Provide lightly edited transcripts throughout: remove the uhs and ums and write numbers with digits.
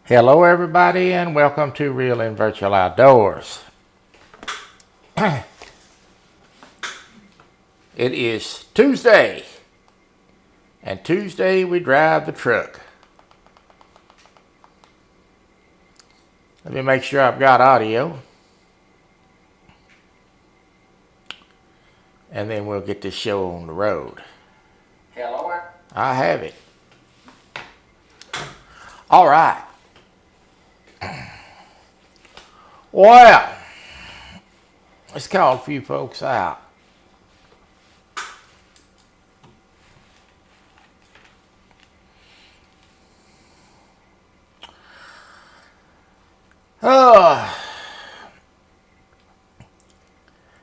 Hello, everybody, and welcome to Real and Virtual Outdoors. It is Tuesday, and Tuesday we drive the truck. Let me make sure I've got audio, and then we'll get this show on the road. Hello? I have it. All right. Well, let's call a few folks out.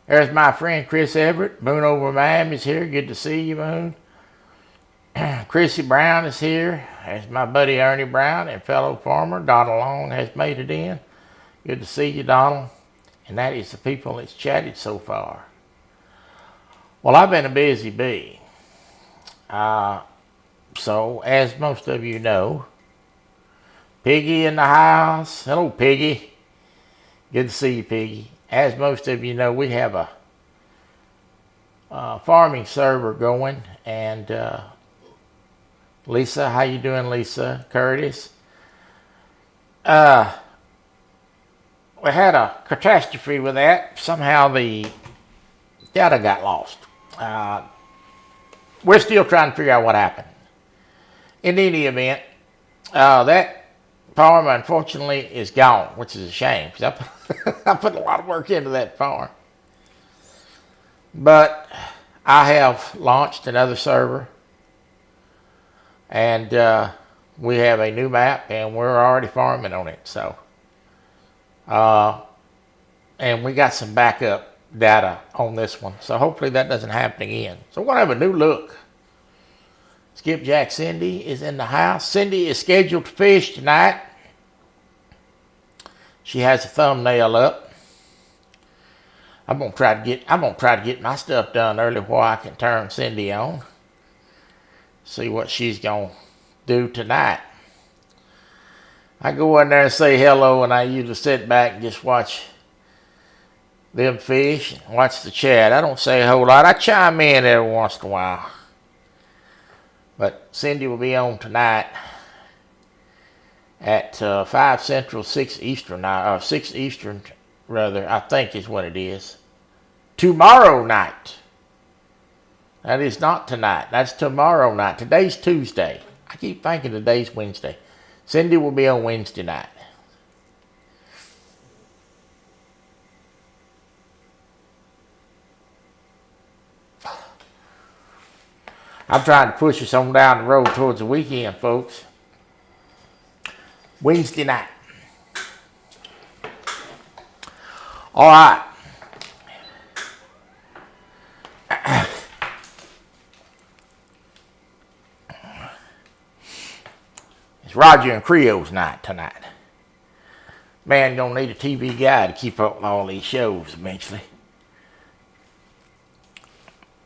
There's my friend Chris Everett. Moon over Miami's here. Good to see you, Moon. Chrissy Brown is here. There's my buddy Ernie Brown and fellow farmer Donald Long has made it in. Good to see you, Donald. And that is the people that's chatted so far. Well, I've been a busy bee. So, as most of you know, Piggy in the house. Hello, Piggy. Good to see you, Piggy. As most of you know, we have a farming server going. And Lisa, how you doing, Lisa? Curtis? We had a catastrophe with that. Somehow the data got lost. We're still trying to figure out what happened. In any event, that farm unfortunately is gone, which is a shame because I put a lot of work into that farm. But I have launched another server, and we have a new map, and we're already farming on it. So. And we got some backup data on this one. So hopefully that doesn't happen again. So we're going to have a new look. Skipjack Cindy is in the house. Cindy is scheduled to fish tonight. She has a thumbnail up. I'm gonna try to get my stuff done early before I can turn Cindy on. See what she's gonna do tonight. I go in there and say hello, and I usually sit back and just watch them fish and watch the chat. I don't say a whole lot. I chime in every once in a while. But Cindy will be on tonight at 5 Central, 6 Eastern, or 6 Eastern, rather, I think is what it is. Tomorrow night. That is not tonight. That's tomorrow night. Today's Tuesday. I keep thinking today's Wednesday. Cindy will be on Wednesday night. I'm trying to push us on down the road towards the weekend, folks. Wednesday night. All right. It's Roger and Creo's night tonight. Man, gonna need a TV guy to keep up with all these shows eventually.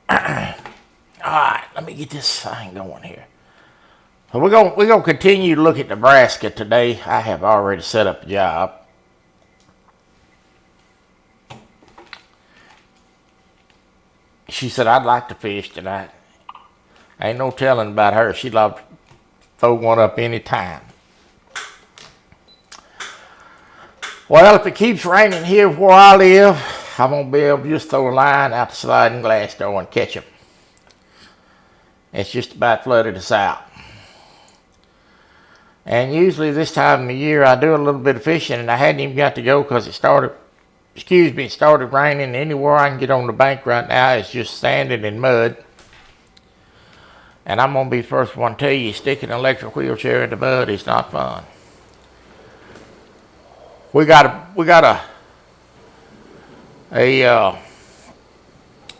Alright, let me get this thing going here. So we're gonna continue to look at Nebraska today. I have already set up a job. She said I'd like to fish tonight. Ain't no telling about her. She'd love to throw one up any time. Well, if it keeps raining here where I live, I'm going to be able to just throw a line out the sliding glass door and catch them. It's just about flooded us out. And usually this time of the year I do a little bit of fishing, and I hadn't even got to go because it started raining. Anywhere I can get on the bank right now is just sanded in mud. And I'm going to be the first one to tell you, sticking an electric wheelchair in the mud is not fun. We got a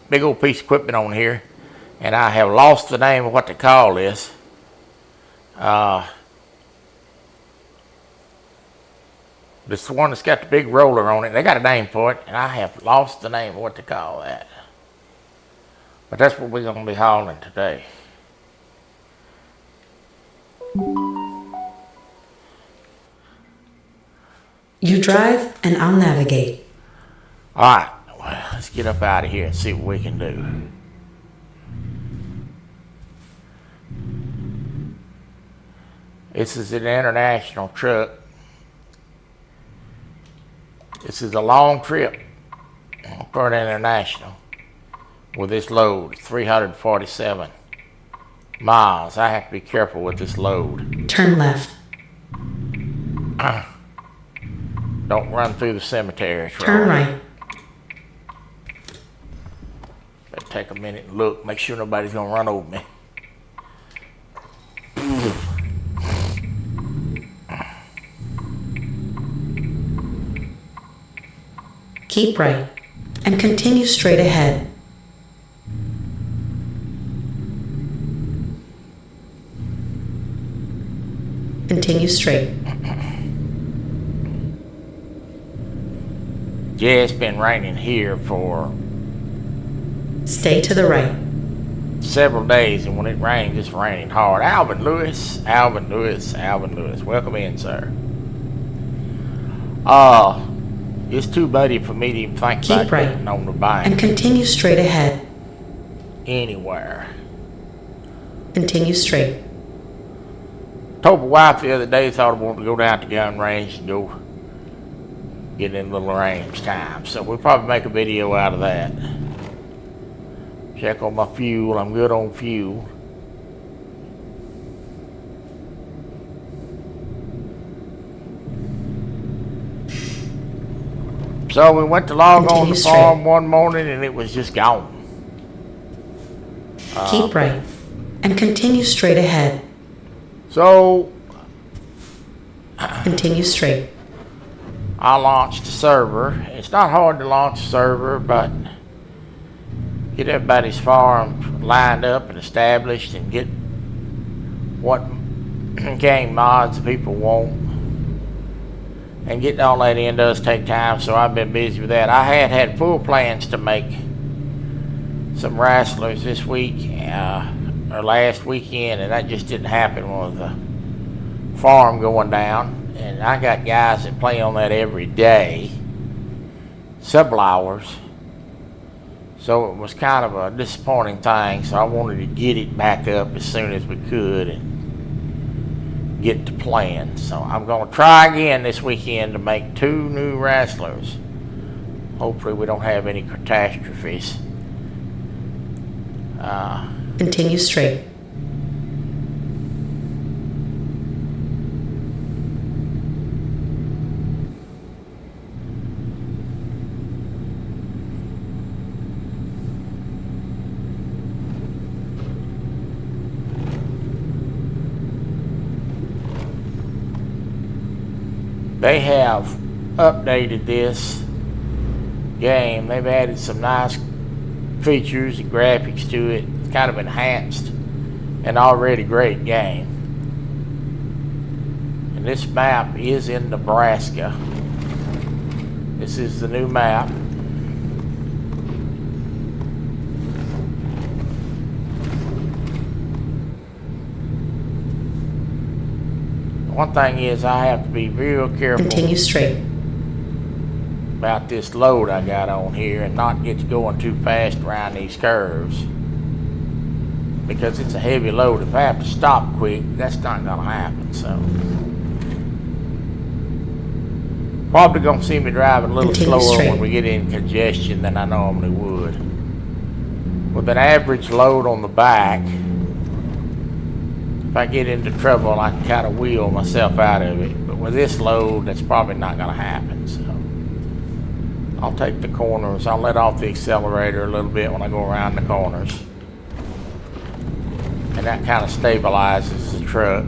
big old piece of equipment on here, and I have lost the name of what to call this. This one that's got the big roller on it. They got a name for it, and I have lost the name of what to call that. But that's what we're going to be hauling today. drive and I'll navigate. Alright, well, let's get up out of here and see what we can do. This is an international truck. This is a long trip for an international with this load, 347 miles. I have to be careful with this load. Turn left. Don't run through the cemetery. Turn right. Better take a minute and look, make sure nobody's gonna run over me. Keep right and continue straight ahead. Continue straight. Yeah, it's been raining here for Stay to the right. several days, and when it rains, it's raining hard. Alvin Lewis, Alvin Lewis, Alvin Lewis. Welcome in, sir. It's too muddy for me to even think Keep about right getting on the bank and continue straight ahead. anywhere. Continue straight. Told my wife the other day, thought I wanted to go down to gun range and go get in a little range time. So we'll probably make a video out of that. Check on my fuel. I'm good on fuel. So we went to log on Continue the straight. farm one morning and it was just gone. Keep right and continue straight ahead. So Continue straight. I launched a server. It's not hard to launch a server, but get everybody's farm lined up and established and get what game mods people want. And getting all that in does take time, so I've been busy with that. I had full plans to make some wrestlers this week or last weekend, and that just didn't happen with the farm going down. And I got guys that play on that every day, several hours. So it was kind of a disappointing thing, so I wanted to get it back up as soon as we could and get to playing. So I'm going to try again this weekend to make 2 new wrestlers. Hopefully we don't have any catastrophes. Continue straight. They have updated this game. They've added some nice features and graphics to it. It's kind of enhanced an already great game. And this map is in Nebraska. This is the new map. One thing is I have to be real careful Continue straight. about this load I got on here and not get to going too fast around these curves, because it's a heavy load. If I have to stop quick, that's not going to happen. So probably going to see me driving a little Continue slower straight. when we get in congestion than I normally would. With an average load on the back, if I get into trouble, I can kind of wheel myself out of it. But with this load, that's probably not going to happen. So I'll take the corners. I'll let off the accelerator a little bit when I go around the corners. And that kind of stabilizes the truck.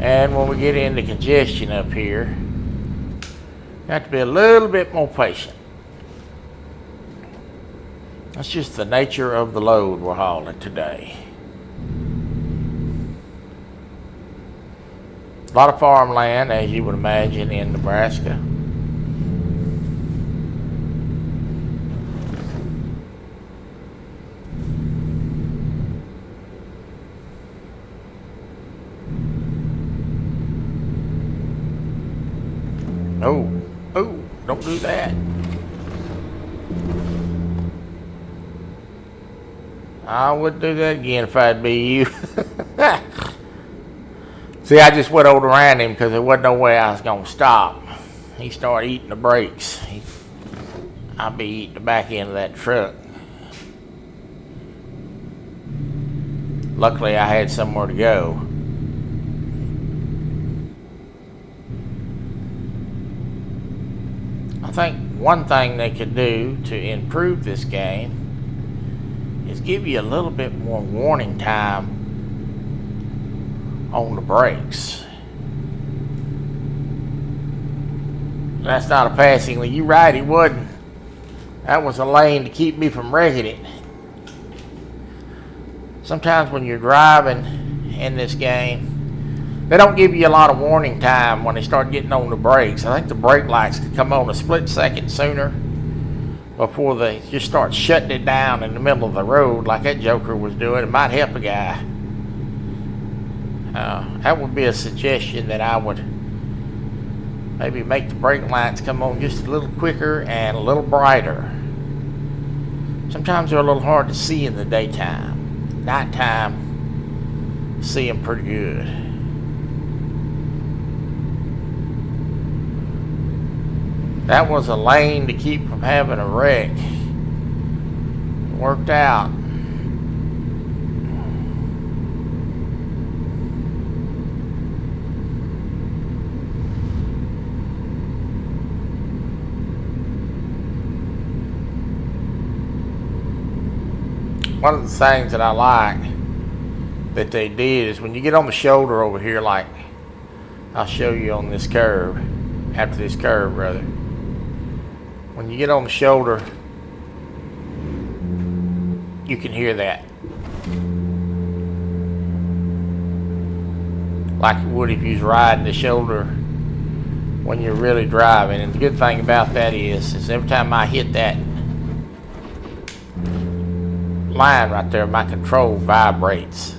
And when we get into congestion up here, you have to be a little bit more patient. That's just the nature of the load we're hauling today. A lot of farmland, as you would imagine, in Nebraska. that. I would do that again if I'd be you. See, I just went over around him because there wasn't no way I was going to stop. He started eating the brakes. I'd be eating the back end of that truck. Luckily, I had somewhere to go. I think one thing they could do to improve this game is give you a little bit more warning time on the brakes. That's not a passing lane. You're right, it wasn't. That was a lane to keep me from wrecking it. Sometimes when you're driving in this game, they don't give you a lot of warning time when they start getting on the brakes. I think the brake lights could come on a split second sooner before they just start shutting it down in the middle of the road like that joker was doing. It might help a guy. That would be a suggestion, that I would maybe make the brake lights come on just a little quicker and a little brighter. Sometimes they're a little hard to see in the daytime. Nighttime, see them pretty good. That was a lane to keep from having a wreck. It worked out. One of the things that I like that they did is when you get on the shoulder over here, like I'll show you on this curve, after this curve rather. When you get on the shoulder, you can hear that. Like you would if you was riding the shoulder when you're really driving. And the good thing about that is every time I hit that line right there, my control vibrates,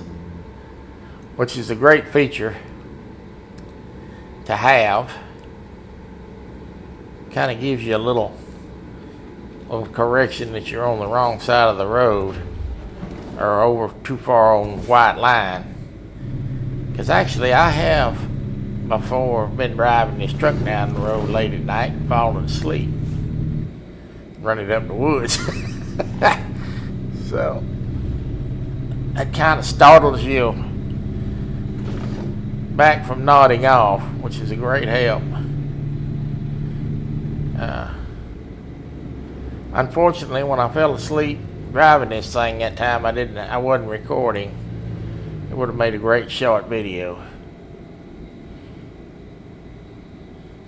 which is a great feature to have. Kind of gives you a little correction that you're on the wrong side of the road or over too far on the white line. Because actually I have before been driving this truck down the road late at night and fallen asleep, running up the woods. So that kind of startles you back from nodding off, which is a great help. Unfortunately, when I fell asleep driving this thing that time, I wasn't recording. It would have made a great short video.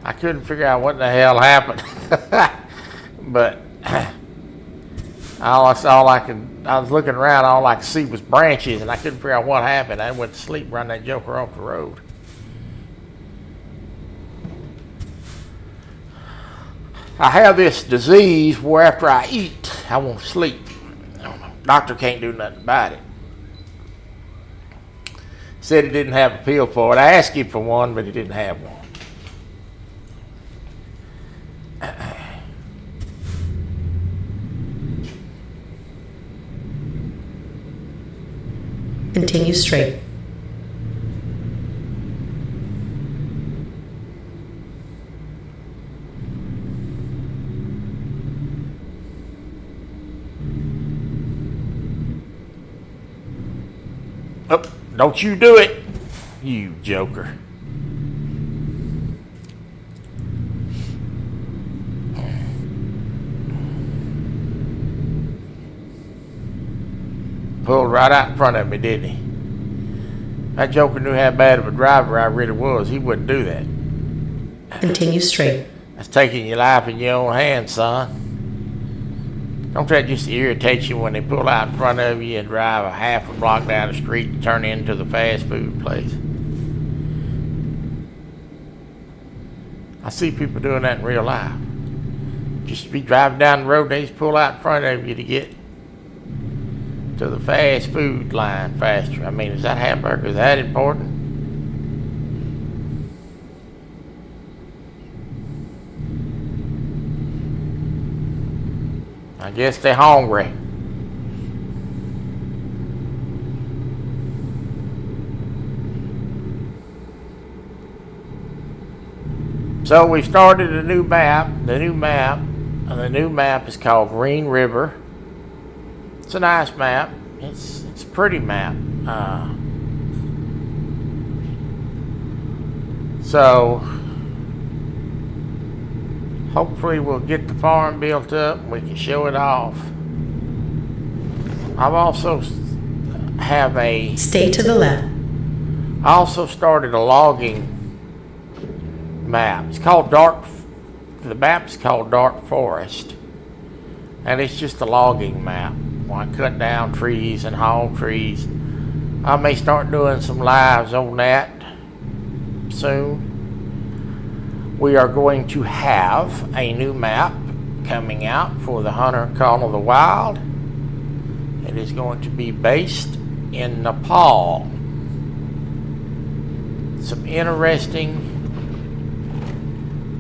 I couldn't figure out what the hell happened. But I was looking around, all I could see was branches, and I couldn't figure out what happened. I went to sleep, run that joker off the road. I have this disease where after I eat, I won't sleep. Doctor can't do nothing about it. Said he didn't have a pill for it. I asked him for one, but he didn't have one. Continue straight. Oh, don't you do it, you joker. Pulled right out in front of me, didn't he? That joker knew how bad of a driver I really was. He wouldn't do that. Continue straight. That's taking your life in your own hands, son. Don't that just irritate you when they pull out in front of you and drive a half a block down the street and turn into the fast food place? I see people doing that in real life. Just be driving down the road, they just pull out in front of you to get to the fast food line faster. I mean, is that hamburger that important? I guess they're hungry. So we started a new map. The new map is called Green River. It's a nice map. It's a pretty map. So hopefully we'll get the farm built up and we can show it off. I've also have a Stay to the left. I also started a logging map. It's called the map's called Dark Forest. And it's just a logging map. When I cut down trees and haul trees. I may start doing some lives on that soon. We are going to have a new map coming out for the Hunter Call of the Wild. It is going to be based in Nepal. Some interesting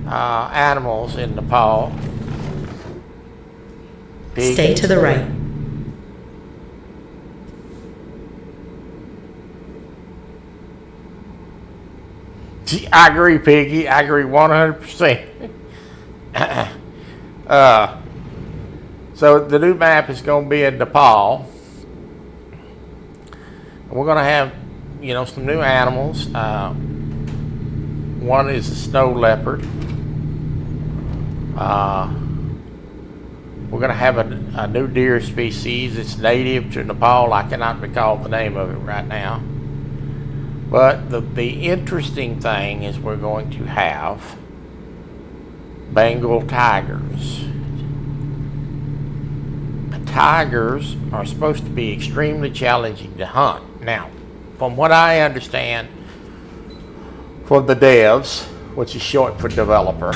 animals in Nepal. Stay to the right. I agree, Piggy. I agree 100%. So the new map is going to be in Nepal. We're going to have, some new animals. One is a snow leopard. We're going to have a new deer species. It's native to Nepal. I cannot recall the name of it right now. But the interesting thing is we're going to have Bengal tigers. The tigers are supposed to be extremely challenging to hunt. Now, from what I understand from the devs, which is short for developer,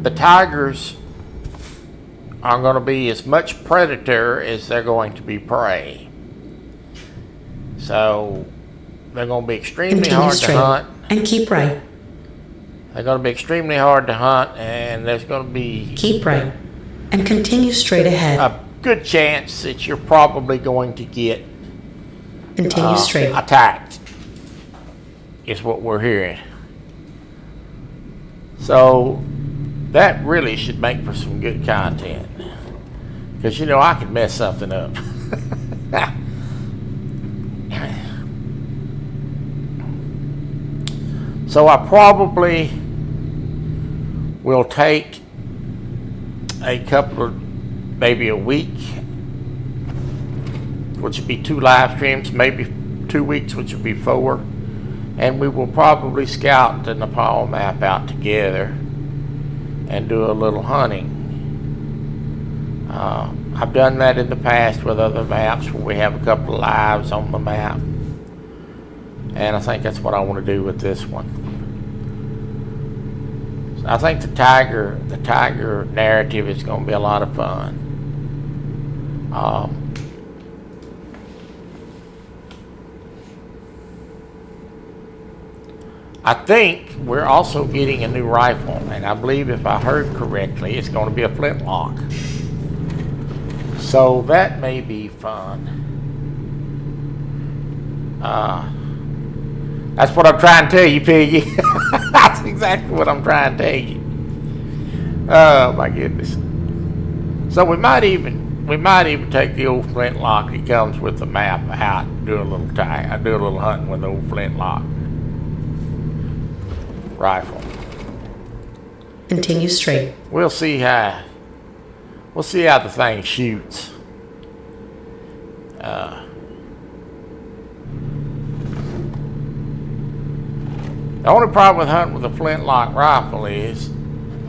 the tigers are going to be as much predator as they're going to be prey. So they're going to be extremely hard to hunt. And keep right. They're going to be extremely hard to hunt, and there's going to be Keep right. And continue straight ahead. a good chance that you're probably going to get Continue straight. attacked, is what we're hearing. So that really should make for some good content. Because, I could mess something up. So I probably will take a couple of, maybe a week, which would be 2 live streams, maybe 2 weeks, which would be 4. And we will probably scout the Nepal map out together and do a little hunting. I've done that in the past with other maps where we have a couple of lives on the map. And I think that's what I want to do with this one. So I think the tiger narrative is going to be a lot of fun. I think we're also getting a new rifle, and I believe if I heard correctly, it's going to be a flintlock. So that may be fun. That's what I'm trying to tell you, Piggy. That's exactly what I'm trying to tell you. Oh my goodness. So we might even take the old flintlock that comes with the map out and do a little hunting with the old flintlock rifle. Continue straight. We'll see how the thing shoots. The only problem with hunting with a flintlock rifle is,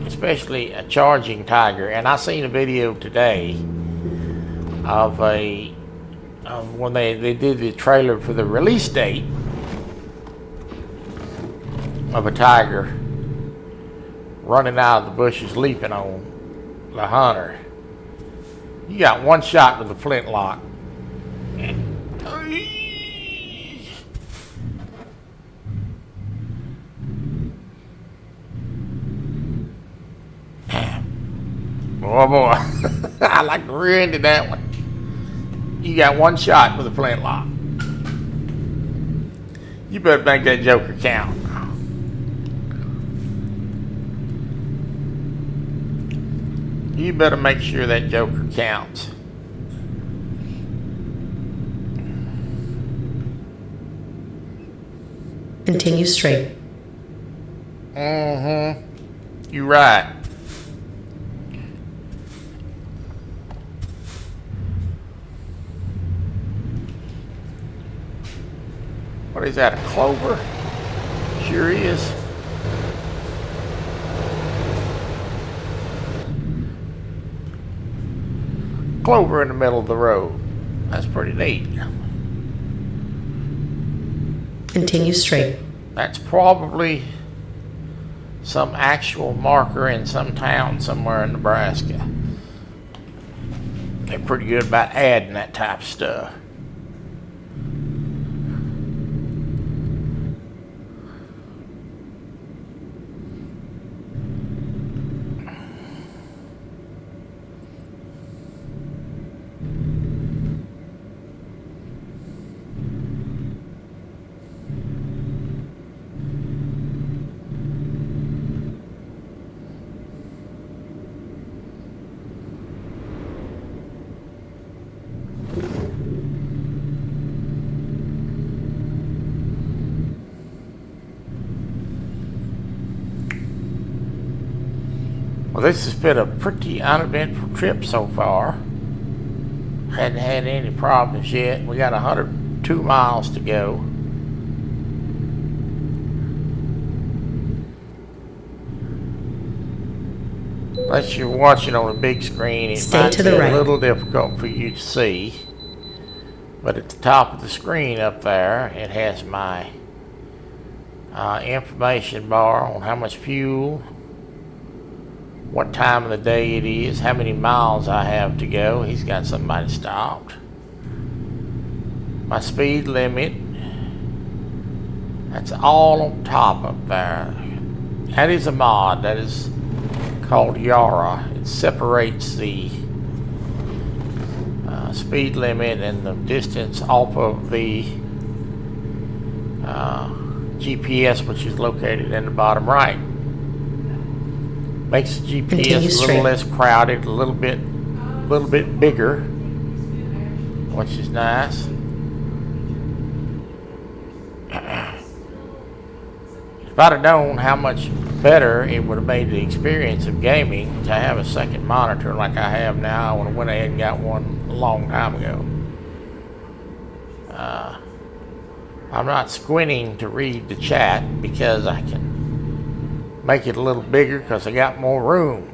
especially a charging tiger, and I seen a video today of when they did the trailer for the release date of a tiger running out of the bushes leaping on the hunter. You got one shot with the flintlock. Oh boy. I like the rear end of that one. You got one shot with a flintlock. You better make that joker count. You better make sure that joker counts. Continue straight. You're right. What is that, a clover? Sure is. Clover in the middle of the road. That's pretty neat. Continue straight. That's probably some actual marker in some town somewhere in Nebraska. They're pretty good about adding that type of stuff. Well, this has been a pretty uneventful trip so far. Hadn't had any problems yet. We got 102 miles to go. Unless you're watching on a big screen, it Stay might to be the a right. little difficult for you to see. But at the top of the screen up there, it has my information bar on how much fuel, what time of the day it is, how many miles I have to go. He's got somebody stopped. My speed limit. That's all on top up there. That is a mod. That is called Yara. It separates the speed limit and the distance off of the GPS, which is located in the bottom right. Makes the GPS Continue a little straight. less crowded, a little bit bigger, which is nice. If I'd have known how much better it would have made the experience of gaming to have a second monitor like I have now, I would have went ahead and got one a long time ago. I'm not squinting to read the chat because I can make it a little bigger because I got more room.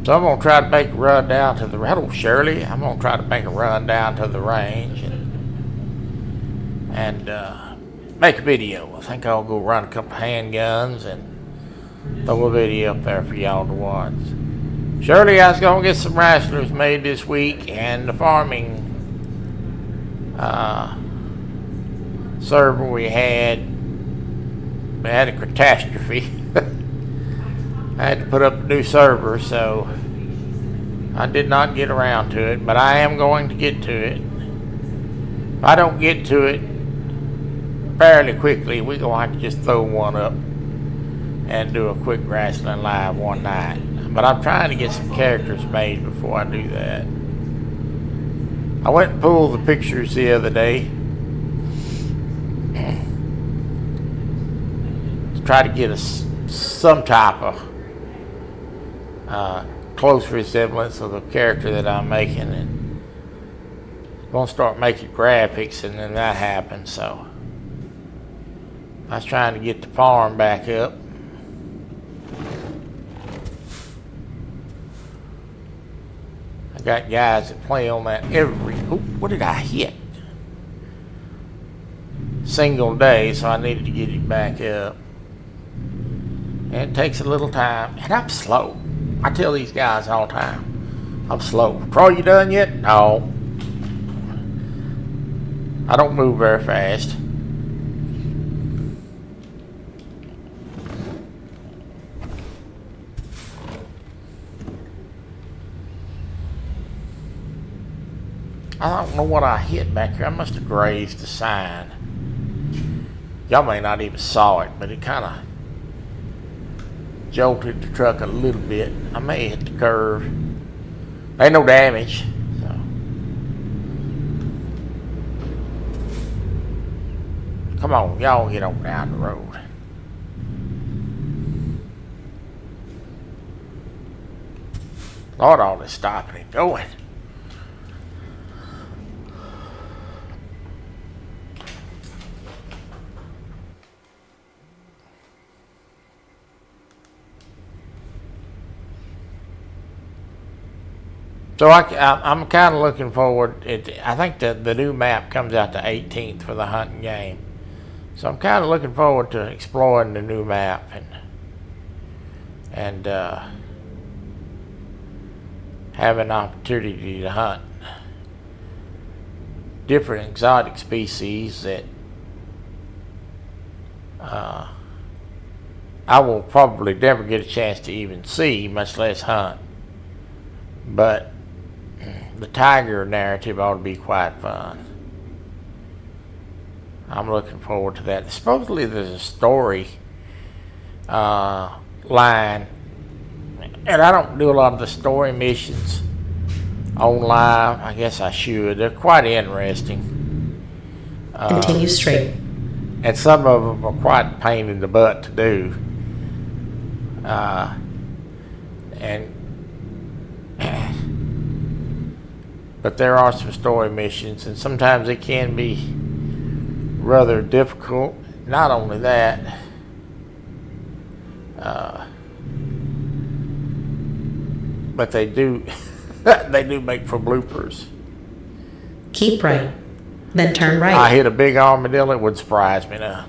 So I'm going to try to make a run down to the, hello Shirley, I'm going to try to make a run down to the range and make a video. I think I'll go run a couple of handguns and throw a video up there for y'all to watch. Shirley, I was going to get some wrestlers made this week, and the farming server we had a catastrophe. I had to put up a new server, so I did not get around to it, but I am going to get to it. If I don't get to it fairly quickly, we're going to have to just throw one up and do a quick wrestling live one night. But I'm trying to get some characters made before I do that. I went and pulled the pictures the other day to try to get some type of close resemblance of the character that I'm making, and I'm going to start making graphics, and then that happened. So I was trying to get the farm back up. I got guys that play on that every, oh, what did I hit? single day, so I needed to get it back up. And it takes a little time, and I'm slow. I tell these guys all the time, I'm slow. Troy, you done yet? No. I don't move very fast. I don't know what I hit back here. I must have grazed the sign. Y'all may not even saw it, but it kind of jolted the truck a little bit. I may hit the curve. Ain't no damage. So. Come on, y'all get on down the road. Lord, all this stopping and going. So I'm kind of looking forward. I think the new map comes out the 18th for the hunting game. So I'm kind of looking forward to exploring the new map and have an opportunity to hunt different exotic species that I will probably never get a chance to even see, much less hunt. But the tiger narrative ought to be quite fun. I'm looking forward to that. Supposedly there's a story line, and I don't do a lot of the story missions on live. I guess I should. They're quite interesting. Continue straight. And some of them are quite a pain in the butt to do. But there are some story missions, and sometimes they can be rather difficult. Not only that, but they do they do make for bloopers. Keep right, then turn right. I hit a big armadillo. It would surprise me now.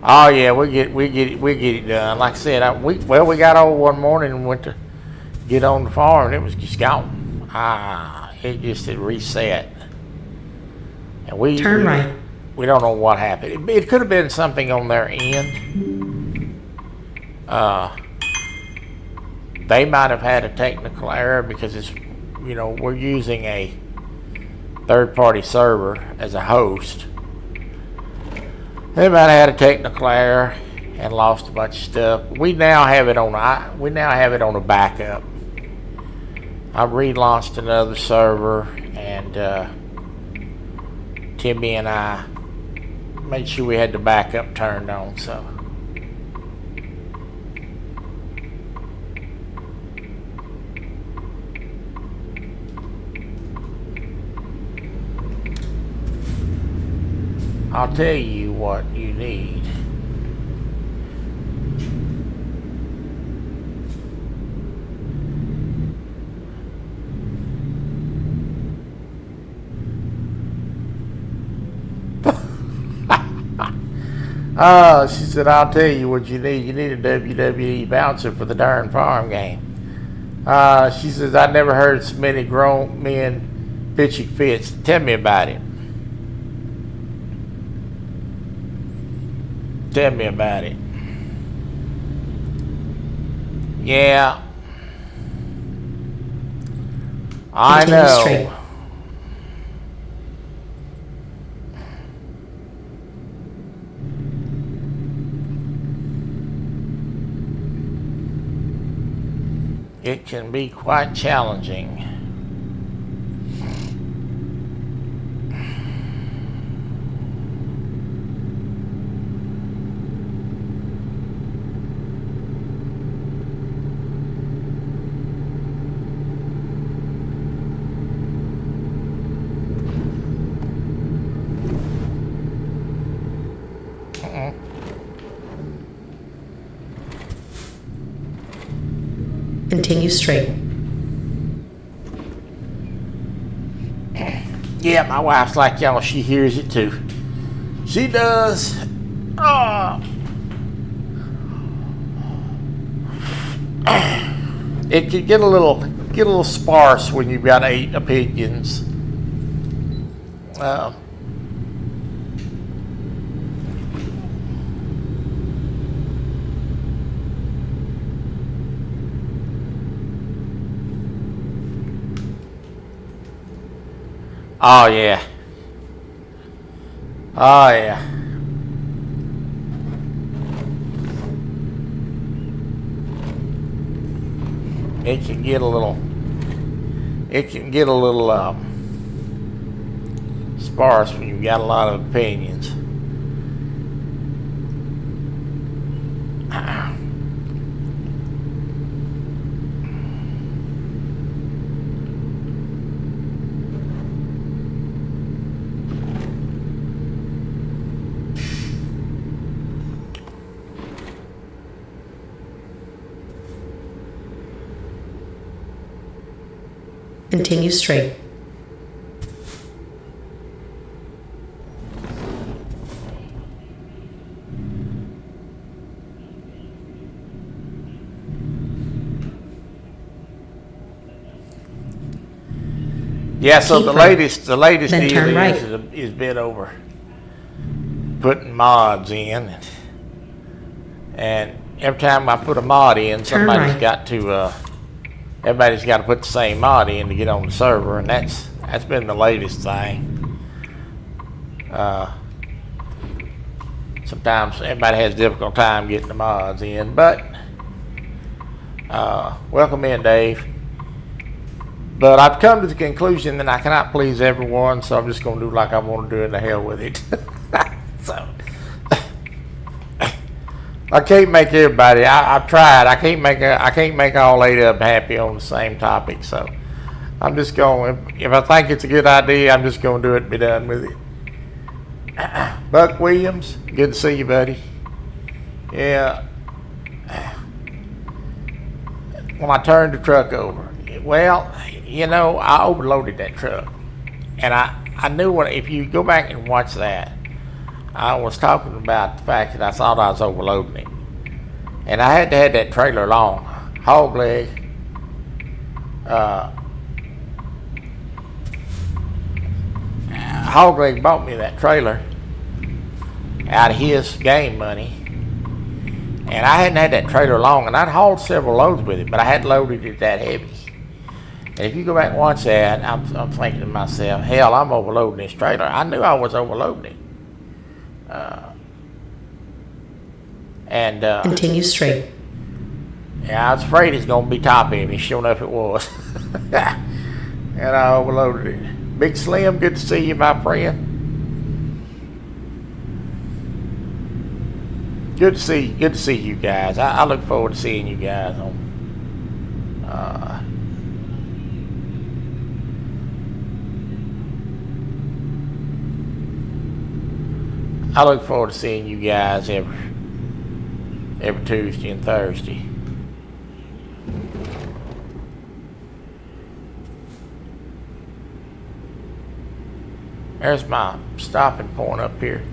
Oh yeah, we get it done. Like I said, we got over one morning and went to get on the farm, and it was just gone. It just had reset. And turn right. We don't know what happened. It could have been something on their end. They might have had a technical error because we're using a third-party server as a host. They might have had a technical error and lost a bunch of stuff. We now have it on a backup. I relaunched another server, and Timmy and I made sure we had the backup turned on. So I'll tell you what you need. She said, I'll tell you what you need. You need a WWE bouncer for the darn farm game. She says, I never heard so many grown men pitching fits. Tell me about it. Tell me about it. Yeah. I know. Straight. It can be quite challenging. Continue straight. Yeah, my wife's like y'all. She hears it too. She does. It can get a little sparse when you've got 8 opinions. Oh yeah. Oh yeah. It can get a little sparse when you've got a lot of opinions. Continue straight. Yeah, so Keep the right. latest Then deal turn right. is bit over putting mods in, and every time I put a mod in, Turn somebody's right. got to everybody's got to put the same mod in to get on the server, and that's been the latest thing. Sometimes everybody has a difficult time getting the mods in, but welcome in, Dave. But I've come to the conclusion that I cannot please everyone, so I'm just going to do like I want to do it, and the hell with it. So I can't make everybody. I've tried. I can't make all 8 of them happy on the same topic. So I'm just going. If I think it's a good idea, I'm just going to do it and be done with it. Buck Williams, good to see you, buddy. Yeah. When I turned the truck over, well, you know, I overloaded that truck, and I knew if you go back and watch that, I was talking about the fact that I thought I was overloading it, and I had to have that trailer long. Hog leg, bought me that trailer out of his game money, and I hadn't had that trailer long, and I'd hauled several loads with it, but I hadn't loaded it that heavy. And if you go back and watch that, I'm thinking to myself, hell, I'm overloading this trailer. I knew I was overloading it. Continue straight. Yeah, I was afraid it's going to be top heavy. Sure enough, it was. And I overloaded it. Big Slim, good to see you, my friend. Good to see you guys. I look forward to seeing you guys on. I look forward to seeing you guys every Tuesday and Thursday. There's my stopping point up here.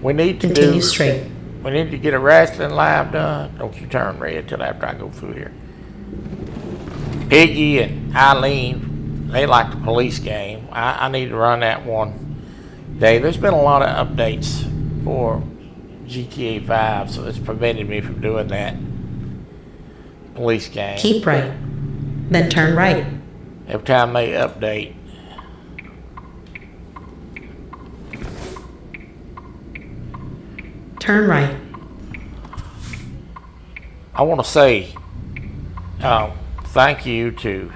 We need to Continue straight. We need to get a wrestling live done. Don't you turn red till after I go through here. Piggy and Eileen, they like the police game. I need to run that one day. There's been a lot of updates for GTA 5, so it's prevented me from doing that police game. Keep right. Then turn right. Every time they update, Turn right. I want to say thank you to,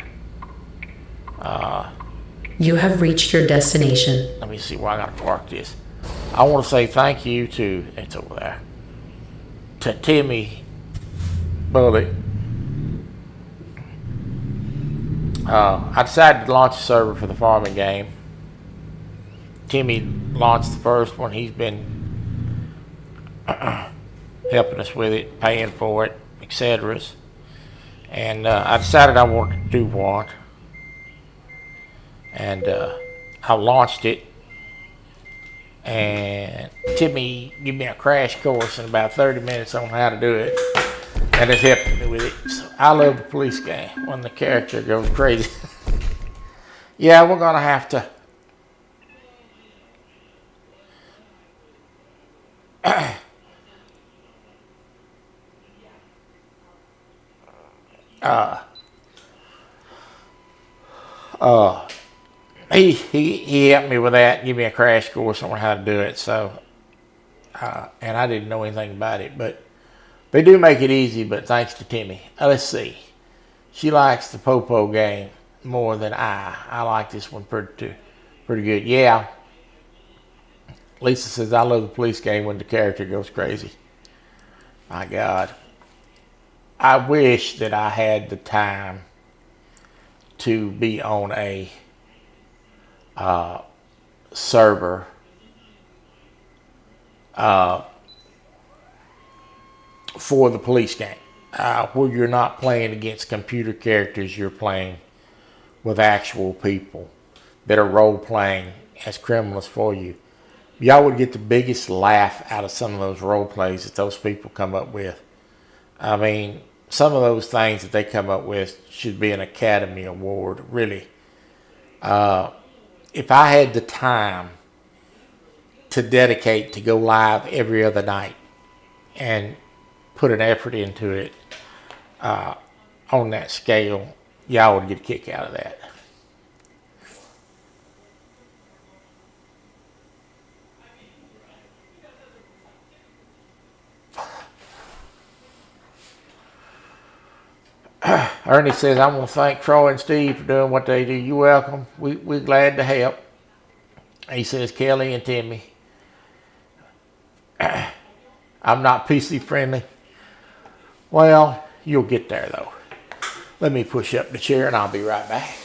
You have reached your destination. let me see where I got to park this. I want to say thank you to, it's over there, to Timmy Bullet. I decided to launch a server for the farming game. Timmy launched the first one. He's been helping us with it, paying for it, etc. And I decided I wanted to do one. And I launched it. And Timmy gave me a crash course in about 30 minutes on how to do it, and it's helping me with it. So I love the police game when the character goes crazy. Yeah, we're gonna have to. He helped me with that, give me a crash course on how to do it. So, and I didn't know anything about it, but they do make it easy. But thanks to Timmy. Let's see. She likes the Popo game more than I. I like this one pretty good. Yeah. Lisa says I love the police game when the character goes crazy. My God. I wish that I had the time to be on a server for the police game, where you're not playing against computer characters, you're playing with actual people that are role playing as criminals for you. Y'all would get the biggest laugh out of some of those role plays that those people come up with. I mean, some of those things that they come up with should be an Academy Award, really. If I had the time to dedicate to go live every other night and put an effort into it on that scale, y'all would get a kick out of that. Ernie says, I want to thank Troy and Steve for doing what they do. You're welcome. We're glad to help. He says, Kelly and Timmy, I'm not PC friendly. Well, you'll get there though. Let me push up the chair and I'll be right back.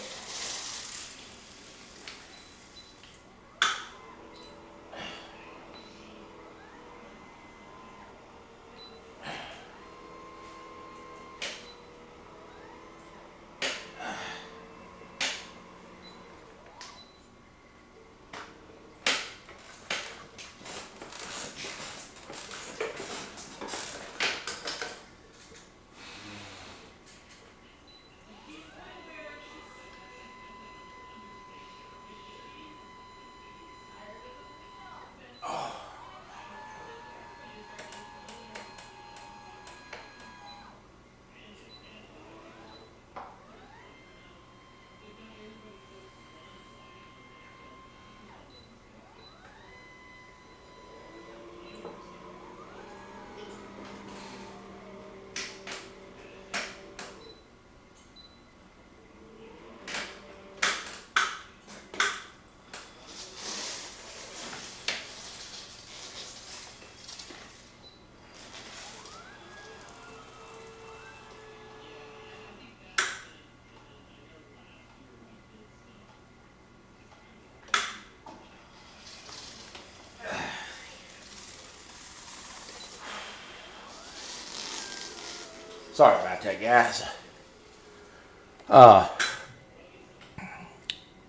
Sorry about that, guys.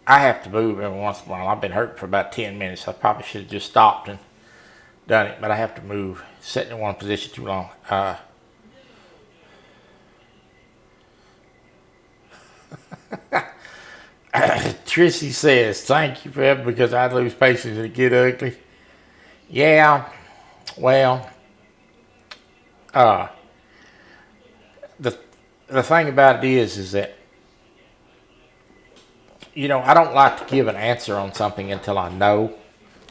I have to move every once in a while. I've been hurt for about 10 minutes. I probably should have just stopped and done it, but I have to move. Sitting in one position too long. Trissy says, thank you, Feb, because I'd lose patience and get ugly. Yeah, well, the thing about it is that, you know, I don't like to give an answer on something until I know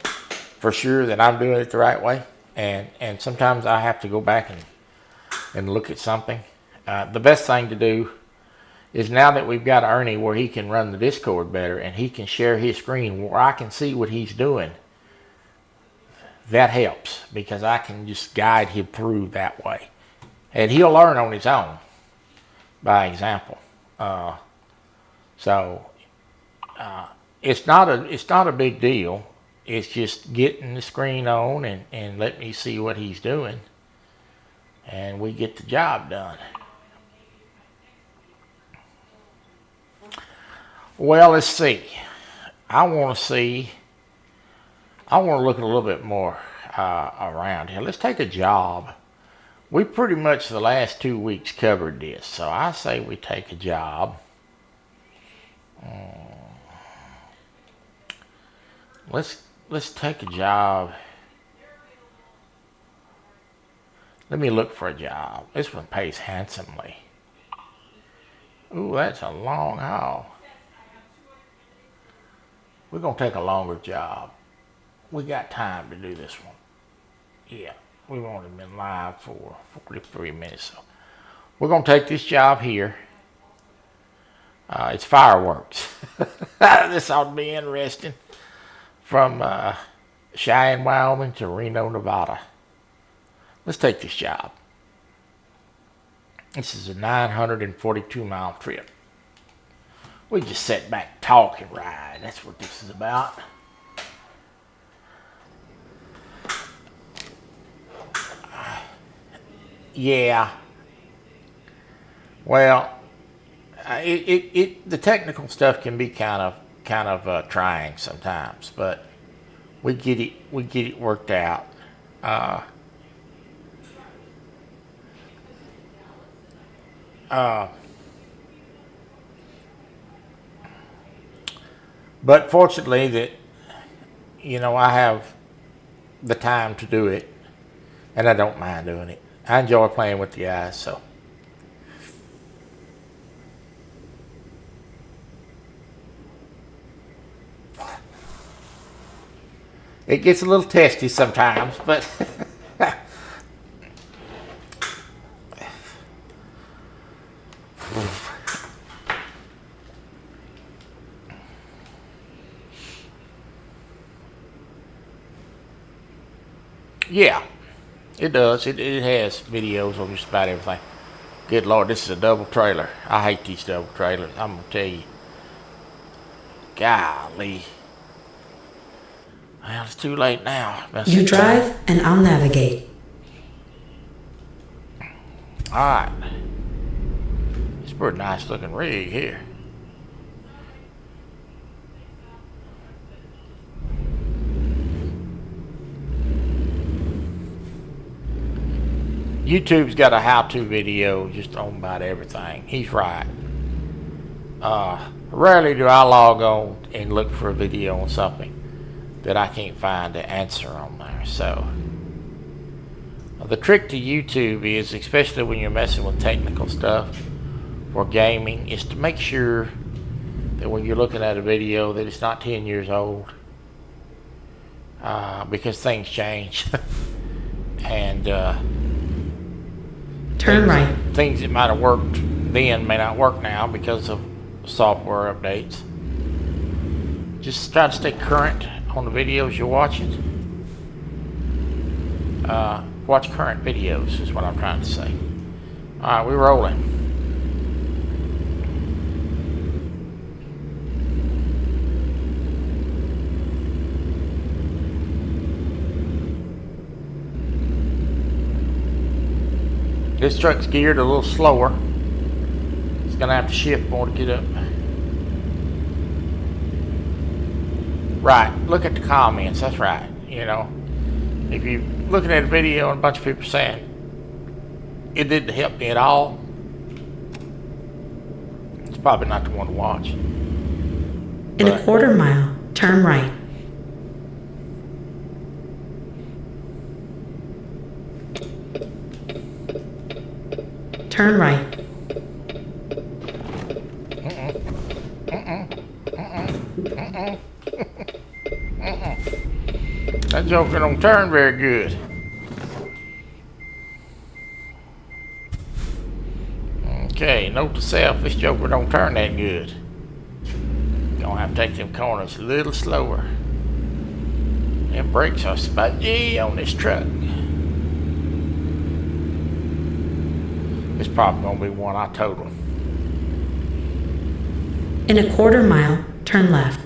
for sure that I'm doing it the right way. And sometimes I have to go back and look at something. The best thing to do is, now that we've got Ernie where he can run the Discord better and he can share his screen where I can see what he's doing, that helps because I can just guide him through that way. And he'll learn on his own by example. So it's not a big deal. It's just getting the screen on and let me see what he's doing, and we get the job done. Well, let's see. I want to see I want to look a little bit more around here. Let's take a job. We pretty much the last 2 weeks covered this, so I say we take a job. Let's take a job. Let me look for a job. This one pays handsomely. Ooh, that's a long haul. We're going to take a longer job. We got time to do this one. Yeah, we've only been live for 43 minutes. So we're going to take this job here. It's fireworks. This ought to be interesting. From Cheyenne, Wyoming to Reno, Nevada. Let's take this job. This is a 942-mile trip. We just sit back, talk, and ride. That's what this is about. Yeah. Well, the technical stuff can be kind of trying sometimes, but we get it worked out. But fortunately that, I have the time to do it, and I don't mind doing it. I enjoy playing with the guys, so. It gets a little testy sometimes, but yeah, it does. It has videos of just about everything. Good Lord, this is a double trailer. I hate these double trailers. I'm going to tell you. Golly. Well, it's too late now. You drive and I'll navigate. Alright. It's a pretty nice looking rig here. YouTube's got a how-to video just on about everything. He's right. Rarely do I log on and look for a video on something that I can't find the answer on there. So the trick to YouTube is, especially when you're messing with technical stuff for gaming, is to make sure that when you're looking at a video that it's not 10 years old, because things change. And Turn right. Things that might have worked then may not work now because of software updates. Just try to stay current on the videos you're watching. Watch current videos is what I'm trying to say. Alright, we're rolling. This truck's geared a little slower. It's gonna have to shift more to get up. Right, look at the comments, that's right. If you're looking at a video and a bunch of people saying it didn't help me at all, it's probably not the one to watch. In a quarter mile, turn right. Turn right. That joker don't turn very good. Okay, note to self, this joker don't turn that good. Gonna have to take them corners a little slower. Them brakes are spongy on this truck. It's probably gonna be one I total. In a quarter mile, turn left.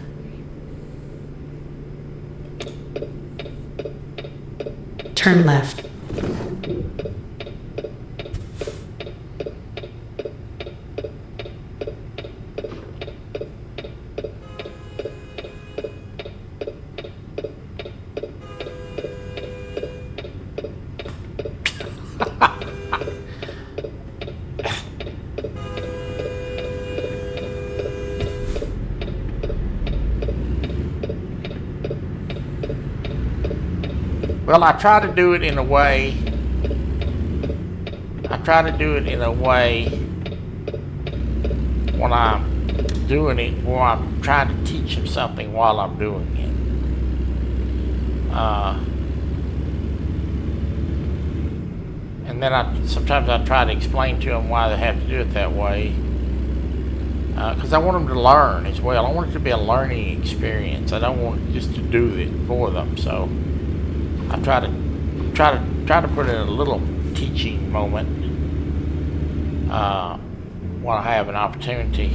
Turn left. Well, I try to do it in a way. When I'm doing it, where I'm trying to teach them something while I'm doing it. And then sometimes I try to explain to them why they have to do it that way. Because I want them to learn as well. I want it to be a learning experience. I don't want just to do it for them. So I try to put in a little teaching moment when I have an opportunity.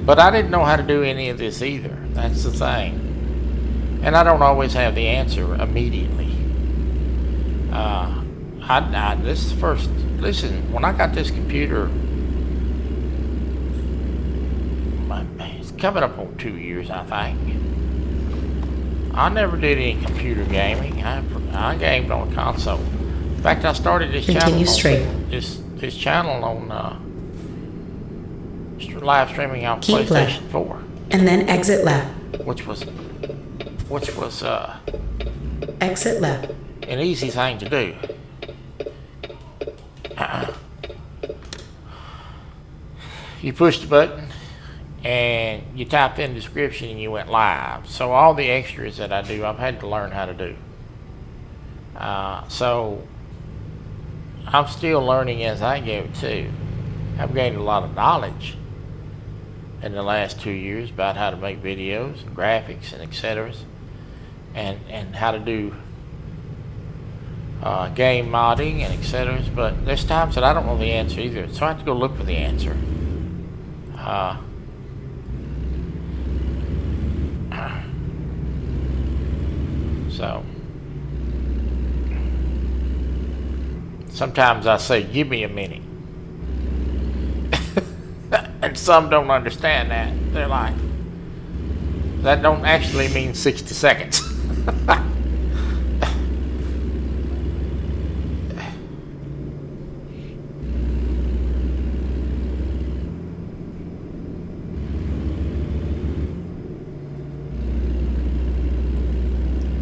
But I didn't know how to do any of this either. That's the thing. And I don't always have the answer immediately. Listen, when I got this computer, it's coming up on 2 years, I think. I never did any computer gaming. I gamed on a console. In fact, I started this Continue straight. This channel on live streaming on Keep PlayStation left. 4, And then exit left. which was Exit left. an easy thing to do. You pushed the button and you typed in the description and you went live. So all the extras that I do, I've had to learn how to do. So I'm still learning as I go too. I've gained a lot of knowledge in the last 2 years about how to make videos and graphics and etc. And how to do game modding and etc. But there's times that I don't know the answer either, so I have to go look for the answer. So sometimes I say, give me a minute. And some don't understand that. They're like, that don't actually mean 60 seconds.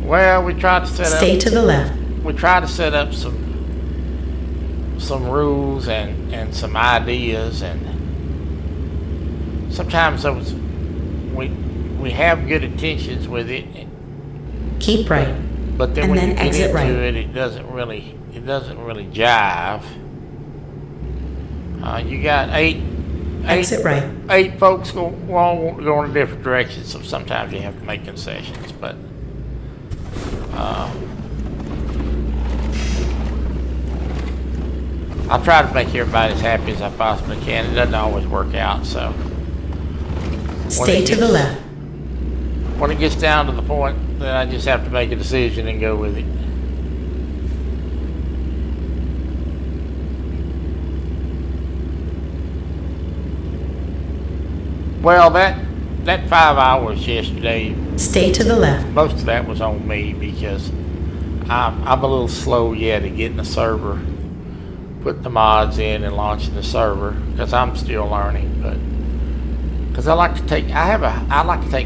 Well, we try to set Stay up. to the left. We try to set up some rules and some ideas, and sometimes those we have good intentions with it, Keep right. but then And when then you get exit into right. it doesn't really jive. You got Exit right. 8 folks all want to go in a different direction, so sometimes you have to make concessions. But I try to make everybody as happy as I possibly can. It doesn't always work out, so Stay to the left. when it gets down to the point, then I just have to make a decision and go with it. Well, that 5 hours yesterday, Stay to the left. most of that was on me because I'm a little slow yet at getting the server, putting the mods in and launching the server, because I'm still learning. But because I like to take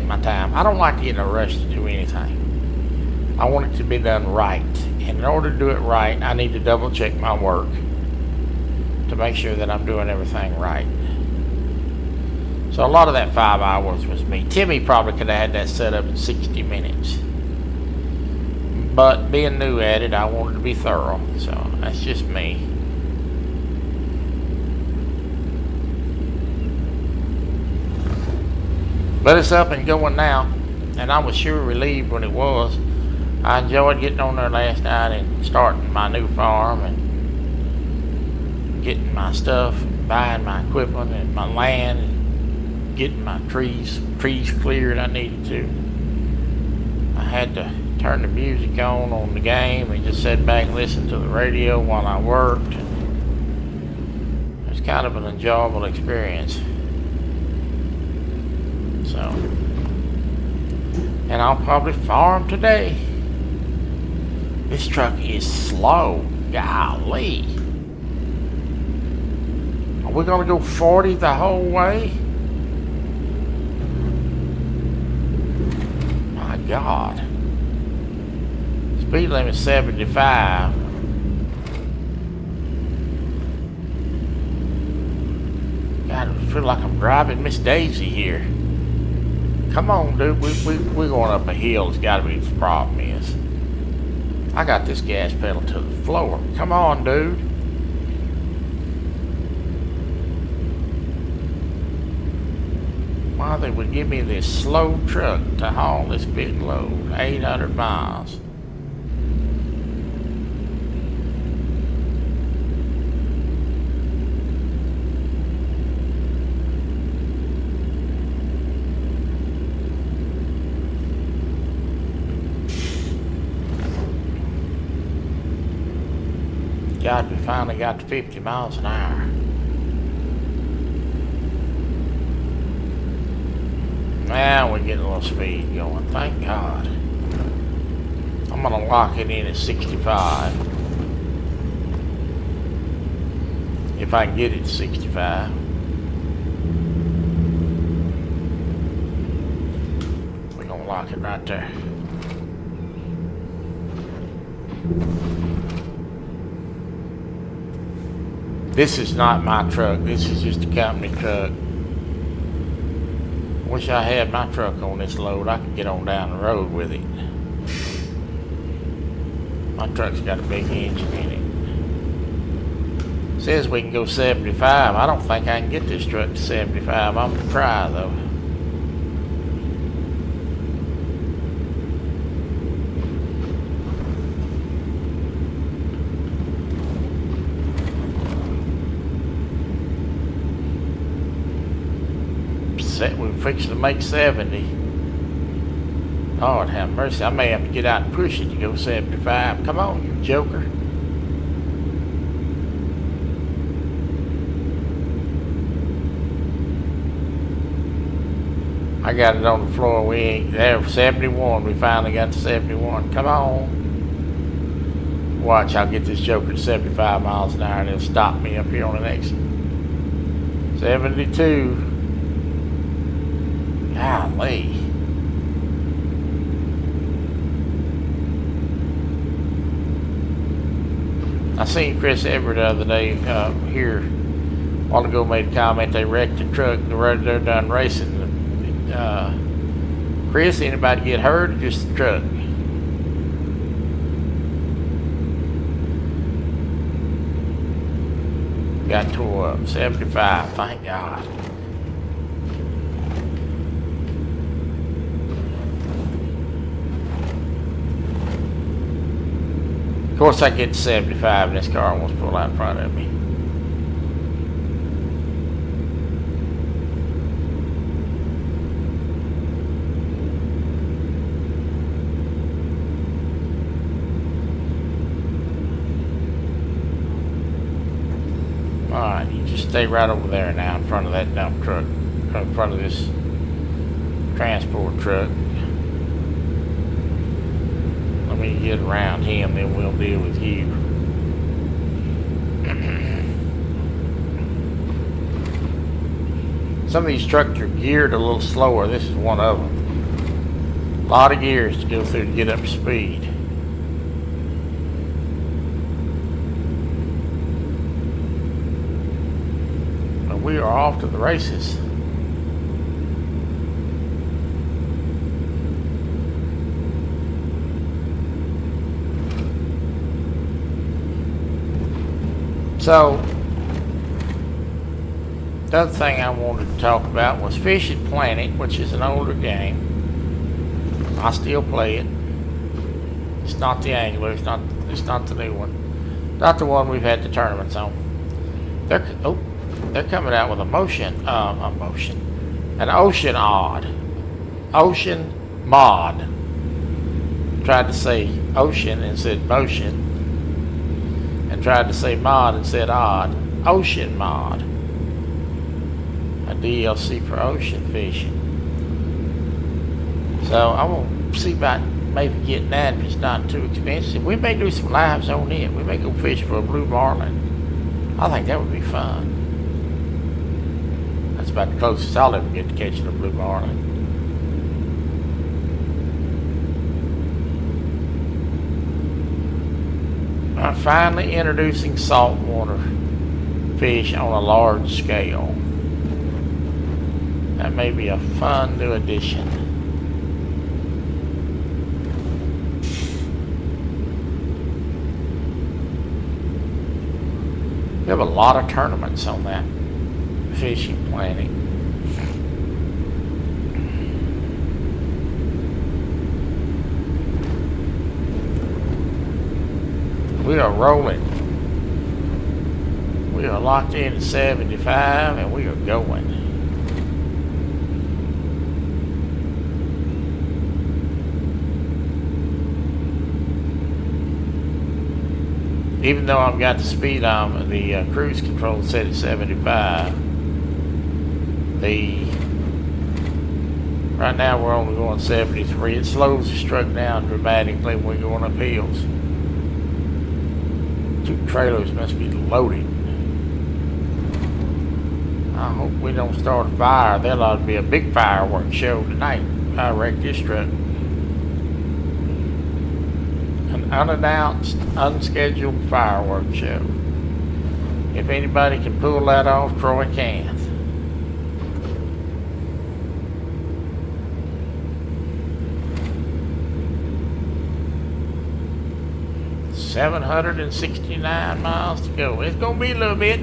my time. I don't like to get in a rush to do anything. I want it to be done right, and in order to do it right, I need to double check my work to make sure that I'm doing everything right. So a lot of that 5 hours was me. Timmy probably could have had that set up in 60 minutes. But being new at it, I wanted to be thorough. So that's just me. But it's up and going now. And I was sure relieved when it was. I enjoyed getting on there last night and starting my new farm and getting my stuff, buying my equipment and my land, and getting my trees cleared I needed to. I had to turn the music on the game and just sit back and listen to the radio while I worked. It was kind of an enjoyable experience. So, and I'll probably farm today. This truck is slow. Golly. We're gonna go 40 the whole way? My God. Speed limit 75. God, I feel like I'm driving Miss Daisy here. Come on, dude. We're going up a hill. It's got to be the problem is. I got this gas pedal to the floor. Come on, dude. Why they would give me this slow truck to haul this big load, 800 miles. God, we finally got to 50 miles an hour. Now we're getting a little speed going, thank God. I'm gonna lock it in at 65. If I can get it to 65. We're gonna lock it right there. This is not my truck. This is just a company truck. Wish I had my truck on this load. I could get on down the road with it. My truck's got a big engine in it. Says we can go 75. I don't think I can get this truck to 75. I'm gonna try though. We're fixing to make 70. Lord have mercy. I may have to get out and push it to go 75. Come on, you joker. I got it on the floor. We ain't there. 71. We finally got to 71. Come on. Watch, I'll get this joker to 75 miles an hour and it'll stop me up here on the next 72. Golly. I seen Chris Everett the other day here a while ago, made a comment they wrecked the truck. They're done racing. Chris, anybody get hurt or just the truck? Got tore up. 75, thank God. Of course, I get to 75 and this car wants to pull out in front of me. Alright, you just stay right over there now in front of that dump truck, in front of this transport truck. Let me get around him, then we'll deal with you. Some of these trucks are geared a little slower. This is one of them. A lot of gears to go through to get up to speed. But we are off to the races. So, the other thing I wanted to talk about was Fishing Planet, which is an older game. I still play it. It's not the Angler. It's not the new one. Not the one we've had the tournaments on. They're coming out with an ocean mod. Tried to say ocean and said motion. And tried to say mod and said odd. Ocean mod. A DLC for ocean fishing. So I will see about maybe getting that if it's not too expensive. We may do some lives on it. We may go fish for a blue marlin. I think that would be fun. about the closest I'll ever get to catching a blue marlin. I'm finally introducing saltwater fish on a large scale. That may be a fun new addition. We have a lot of tournaments on that fishing planet. We are rolling. We are locked in at 75 and we are going. Even though I've got the speed on the cruise control set at 75, right now we're only going 73. It slows the stroke down dramatically when we're going up hills. Two trailers must be loaded. I hope we don't start a fire. There ought to be a big fireworks show tonight if I wreck this truck. An unannounced, unscheduled fireworks show. If anybody can pull that off, Troy can. $769 miles to go. It's gonna be a little bit.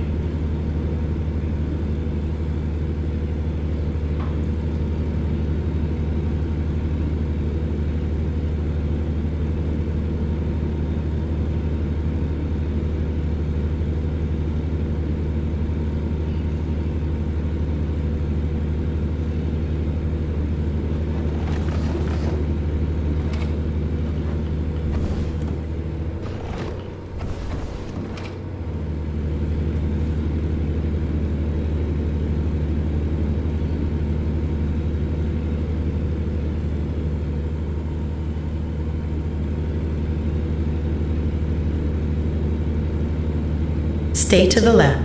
Stay to the left.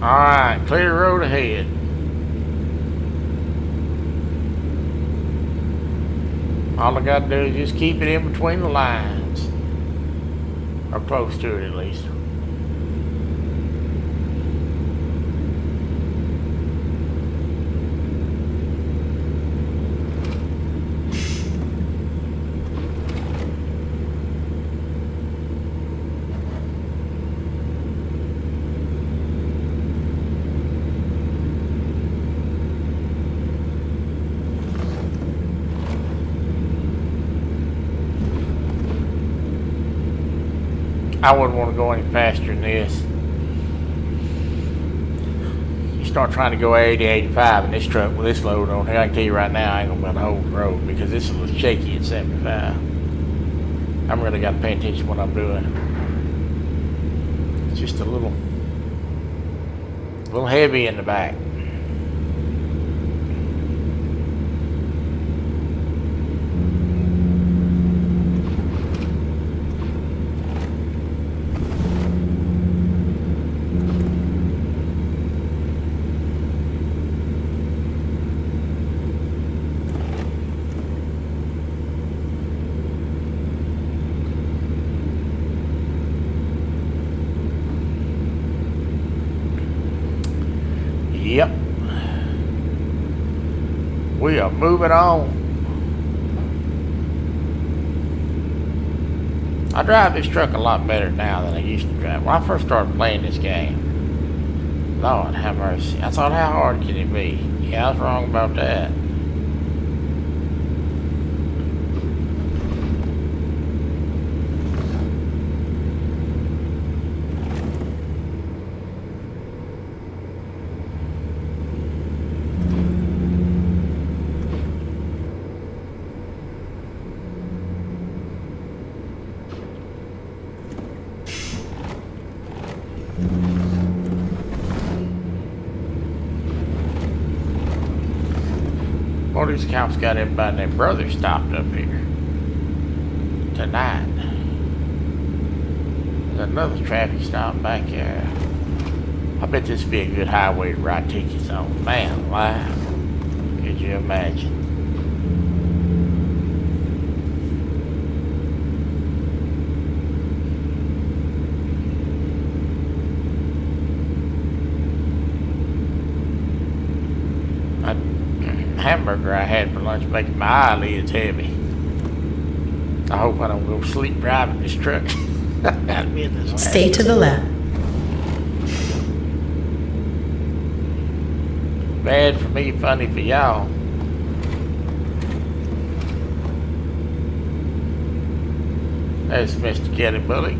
Alright, clear road ahead. All I gotta do is just keep it in between the lines. Or close to it at least. I wouldn't want to go any faster than this. You start trying to go 80, 85 in this truck with this load on here, I can tell you right now I ain't gonna be able to hold the road because this is a little shaky at 75. I'm really got to pay attention to what I'm doing. It's just a little heavy in the back. Yep. We are moving on. I drive this truck a lot better now than I used to drive. When I first started playing this game, Lord have mercy. I thought, how hard can it be? Yeah, I was wrong about that. Well, these cops got everybody and their brother stopped up here. tonight. There's another traffic stop back there. I bet this would be a good highway to write tickets on. Man alive. Could you imagine? That hamburger I had for lunch making my eyelids heavy. I hope I don't go sleep driving this truck. I'd be in this Stay to the left. Bad for me, funny for y'all. There's Mr. Kelly Bullock.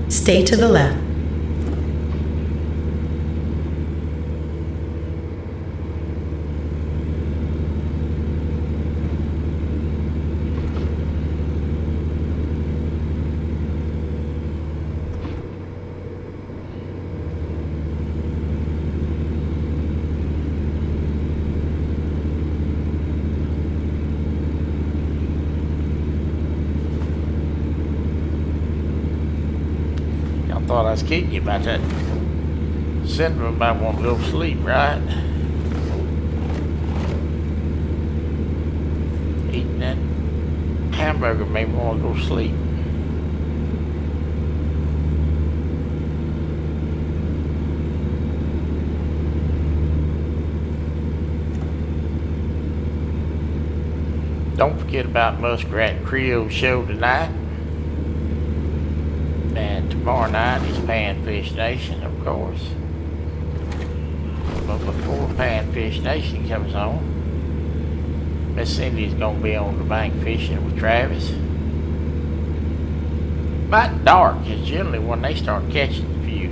Stay to the left. Thought I was kidding you about that syndrome about wanting to go to sleep, right? Eating that hamburger made me want to go to sleep. Don't forget about Muskrat Creole show tonight. And tomorrow night is Panfish Nation, of course. But before Panfish Nation comes on, Miss Cindy's gonna be on the bank fishing with Travis. About dark is generally when they start catching a few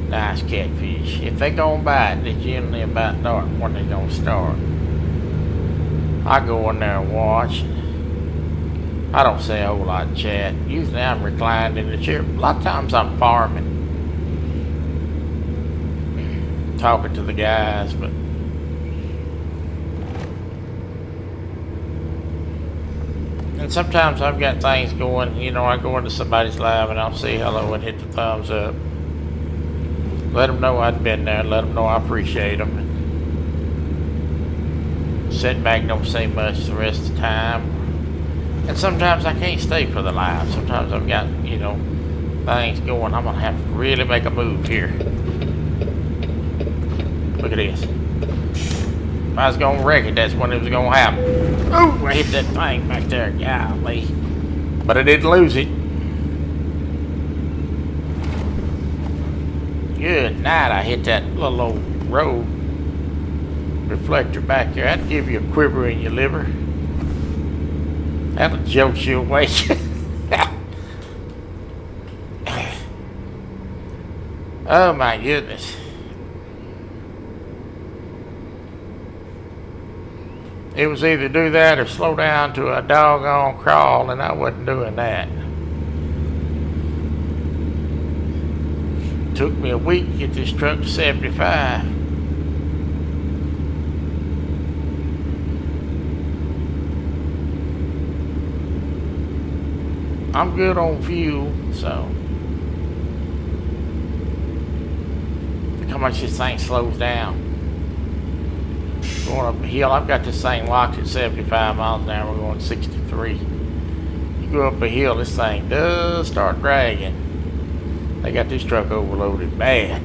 nice catfish. If they gonna bite, it's generally about dark when they gonna start. I go in there and watch. I don't say a whole lot of chat. Usually I'm reclined in the chair. A lot of times I'm farming. Talking to the guys, but and sometimes I've got things going, you know, I go into somebody's live and I'll say hello and hit the thumbs up. Let them know I'd been there, let them know I appreciate them. Sit back, don't say much the rest of the time. And sometimes I can't stay for the live. Sometimes I've got, you know, things going. I'm going to have to really make a move here. Look at this. If I was going to wreck it, that's when it was going to happen. Ooh, I hit that thing back there. Golly. But I didn't lose it. Good night. I hit that little old road reflector back there. That'd give you a quiver in your liver. That'll jolt you away. Oh my goodness. It was either do that or slow down to a doggone crawl, and I wasn't doing that. Took me a week to get this truck to 75. I'm good on fuel, so look how much this thing slows down. Going up a hill, I've got this thing locked at 75 miles an hour. We're going 63. You go up a hill, this thing does start dragging. They got this truck overloaded bad.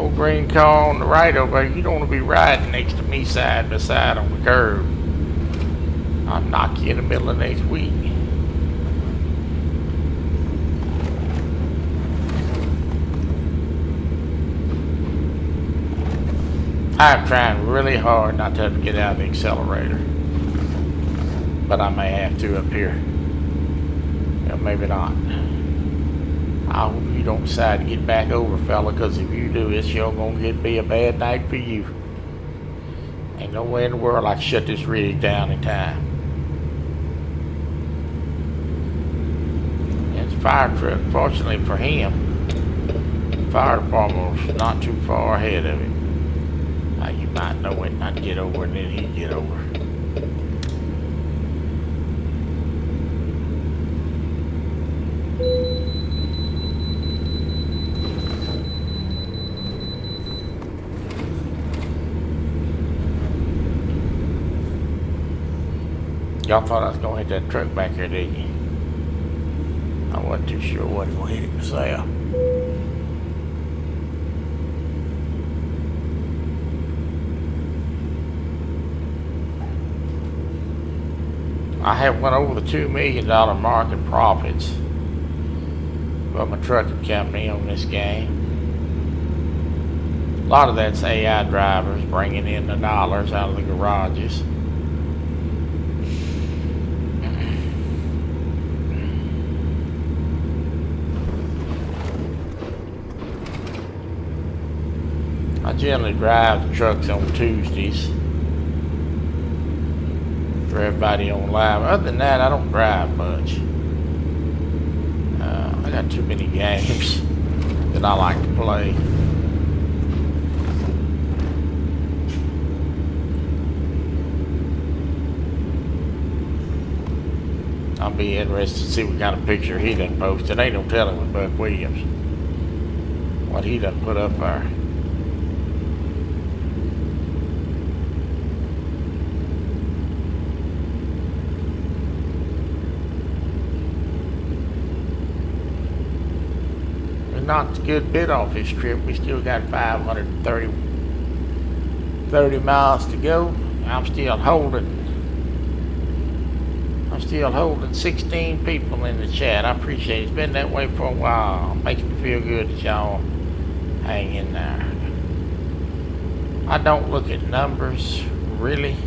old green car on the right over there. You don't want to be riding next to me side by side on the curb. I'll knock you in the middle of next week. I'm trying really hard not to have to get out of the accelerator. But I may have to up here. Well, maybe not. I hope you don't decide to get back over, fella, because if you do, it's sure gonna be a bad night for you. Ain't no way in the world I can shut this rig down in time. It's a fire truck. Fortunately for him, the fire department was not too far ahead of him. You might know it, I'd get over, and then he'd get over. Y'all thought I was gonna hit that truck back here, didn't you? I wasn't too sure what it would hit it myself. I have went over the $2 million mark in profits for my trucking company on this game. A lot of that's AI drivers bringing in the dollars out of the garages. I generally drive the trucks on Tuesdays for everybody on live. Other than that, I don't drive much. I got too many games that I like to play. I'll be interested to see what kind of picture he done posted. Ain't no telling with Buck Williams what he done put up there. Knocked a good bit off this trip. We still got 530 miles to go. I'm still holding 16 people in the chat. I appreciate it. It's been that way for a while. It makes me feel good that y'all hang in there. I don't look at numbers really.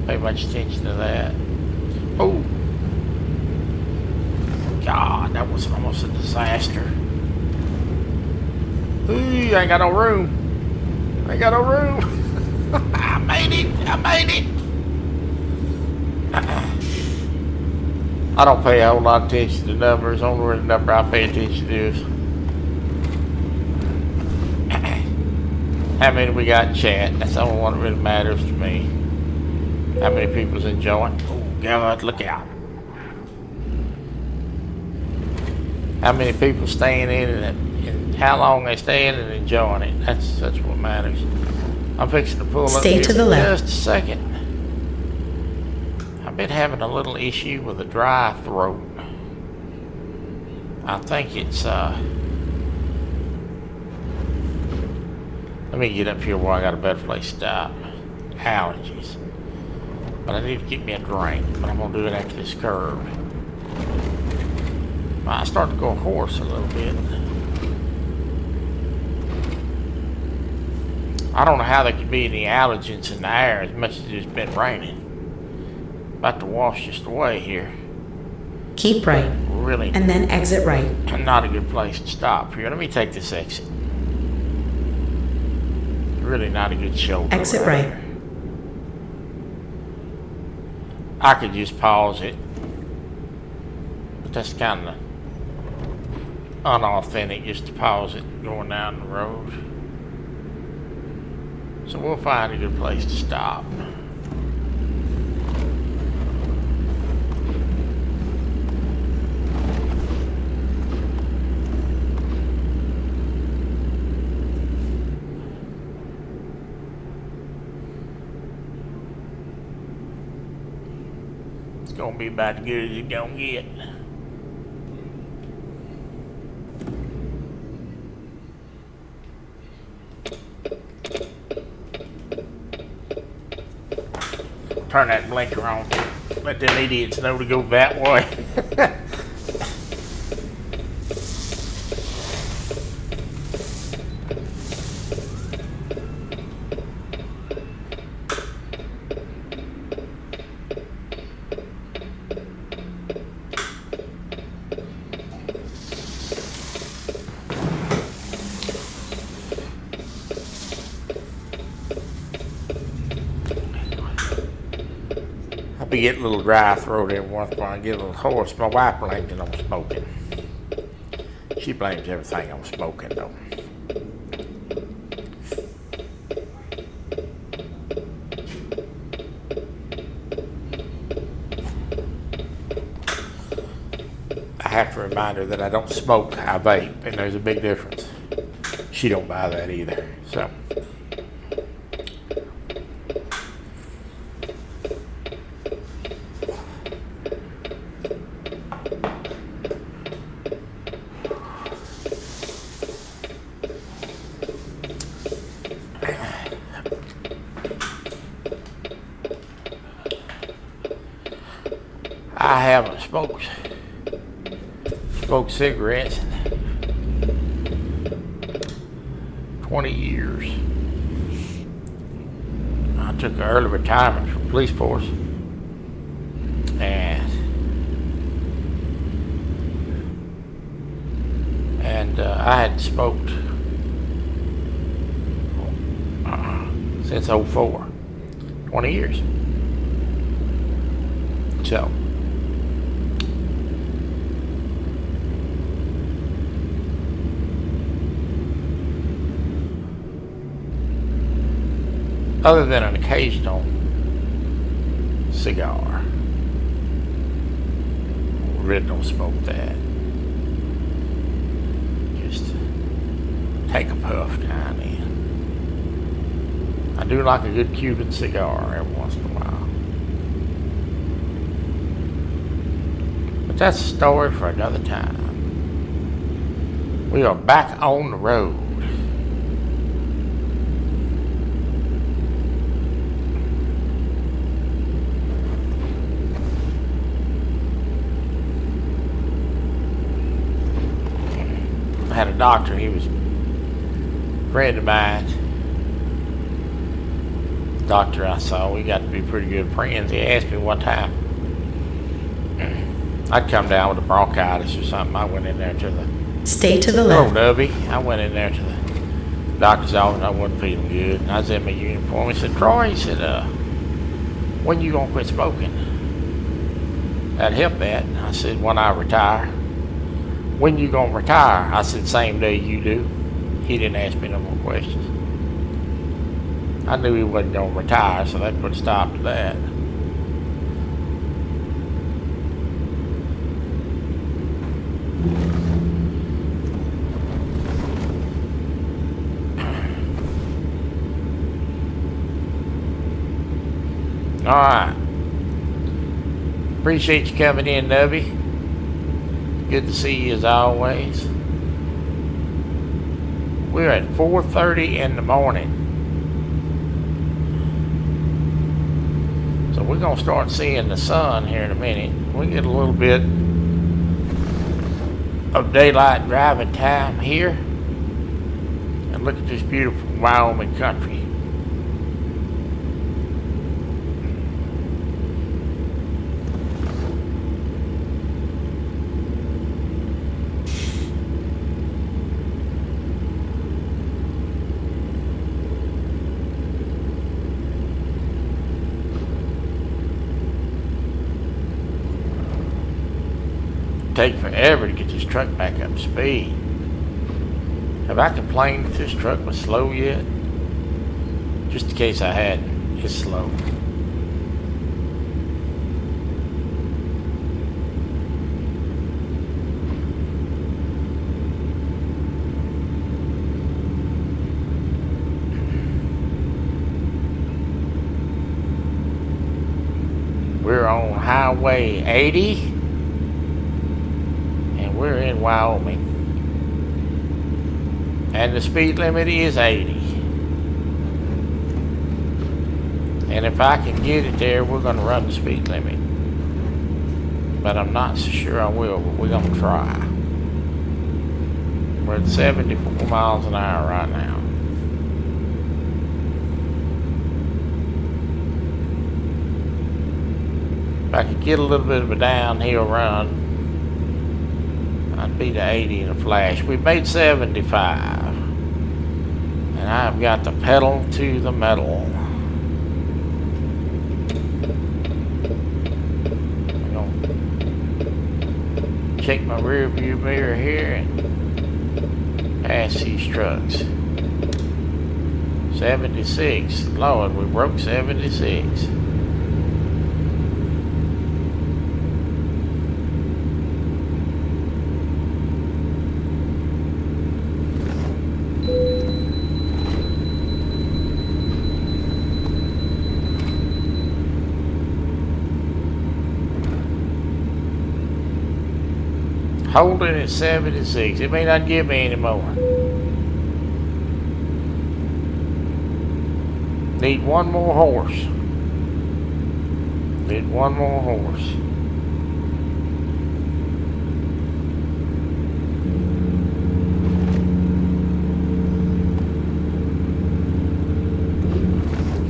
Pay much attention to that. Oh, God, that was almost a disaster. Ooh, I ain't got no room. I ain't got no room. I made it. I don't pay a whole lot of attention to numbers. Only number I pay attention to is how many we got in chat. That's the only one that really matters to me. How many people's enjoying? Oh, God, look out. How many people staying in and how long they staying and enjoying it. That's what matters. I'm fixing to pull up Stay here to the for left. just a second. I've been having a little issue with a dry throat. I think it's let me get up here where I got a better place to stop. Allergies. But I need to get me a drink, but I'm gonna do it after this curve. I start to go hoarse a little bit. I don't know how there could be any allergens in the air as much as it's been raining. About to wash just away here. Keep right, Really and then exit right. not a good place to stop here. Let me take this exit. Really not a good shoulder. Exit right. Here. I could just pause it. But that's kind of unauthentic just to pause it going down the road. So we'll find a good place to stop. It's gonna be about as good as it's gonna get. turn that blinker on. Let them idiots know to go that way. I be getting a little dry throat every once in a while. I get a little hoarse. My wife blames it on smoking. She blames everything on smoking, though. I have to remind her that I don't smoke, I vape, and there's a big difference. She don't buy that either, so. I haven't smoked cigarettes in 20 years. I took an early retirement from the police force, and I hadn't smoked since '04, 20 years. So. Other than an occasional cigar, really don't smoke that. Just take a puff now and then. I do like a good Cuban cigar every once in a while. But that's a story for another time. We are back on the road. I had a doctor, he was a friend of mine. The doctor I saw, we got to be pretty good friends. He asked me one time I'd come down with a bronchitis or something. I went in there to the Stay to the little left. nubby. I went in there to the doctor's office. I wasn't feeling good. And I was in my uniform. He said, "Troy," he said, "when you gonna quit smoking? That'd help that." And I said, "When I retire." "When you gonna retire?" I said, "Same day you do." He didn't ask me no more questions. I knew he wasn't gonna retire, so that put a stop to that. All right. Appreciate you coming in, Nubby. Good to see you as always. We're at 4:30 in the morning. So we're going to start seeing the sun here in a minute. We get a little bit of daylight driving time here. And look at this beautiful Wyoming country. Take forever to get this truck back up to speed. Have I complained that this truck was slow yet? Just in case I hadn't, it's slow. We're on Highway 80. We're in Wyoming, and the speed limit is 80. And if I can get it there, we're going to run the speed limit. But I'm not so sure I will, but we're going to try. We're at 74 miles an hour right now. If I could get a little bit of a downhill run, I'd be to 80 in a flash. We made 75. And I've got the pedal to the metal. I'm gonna check my rear view mirror here and pass these trucks. 76. Lord, we broke 76. Holding at 76. It may not give me any more. Need one more horse. Need one more horse.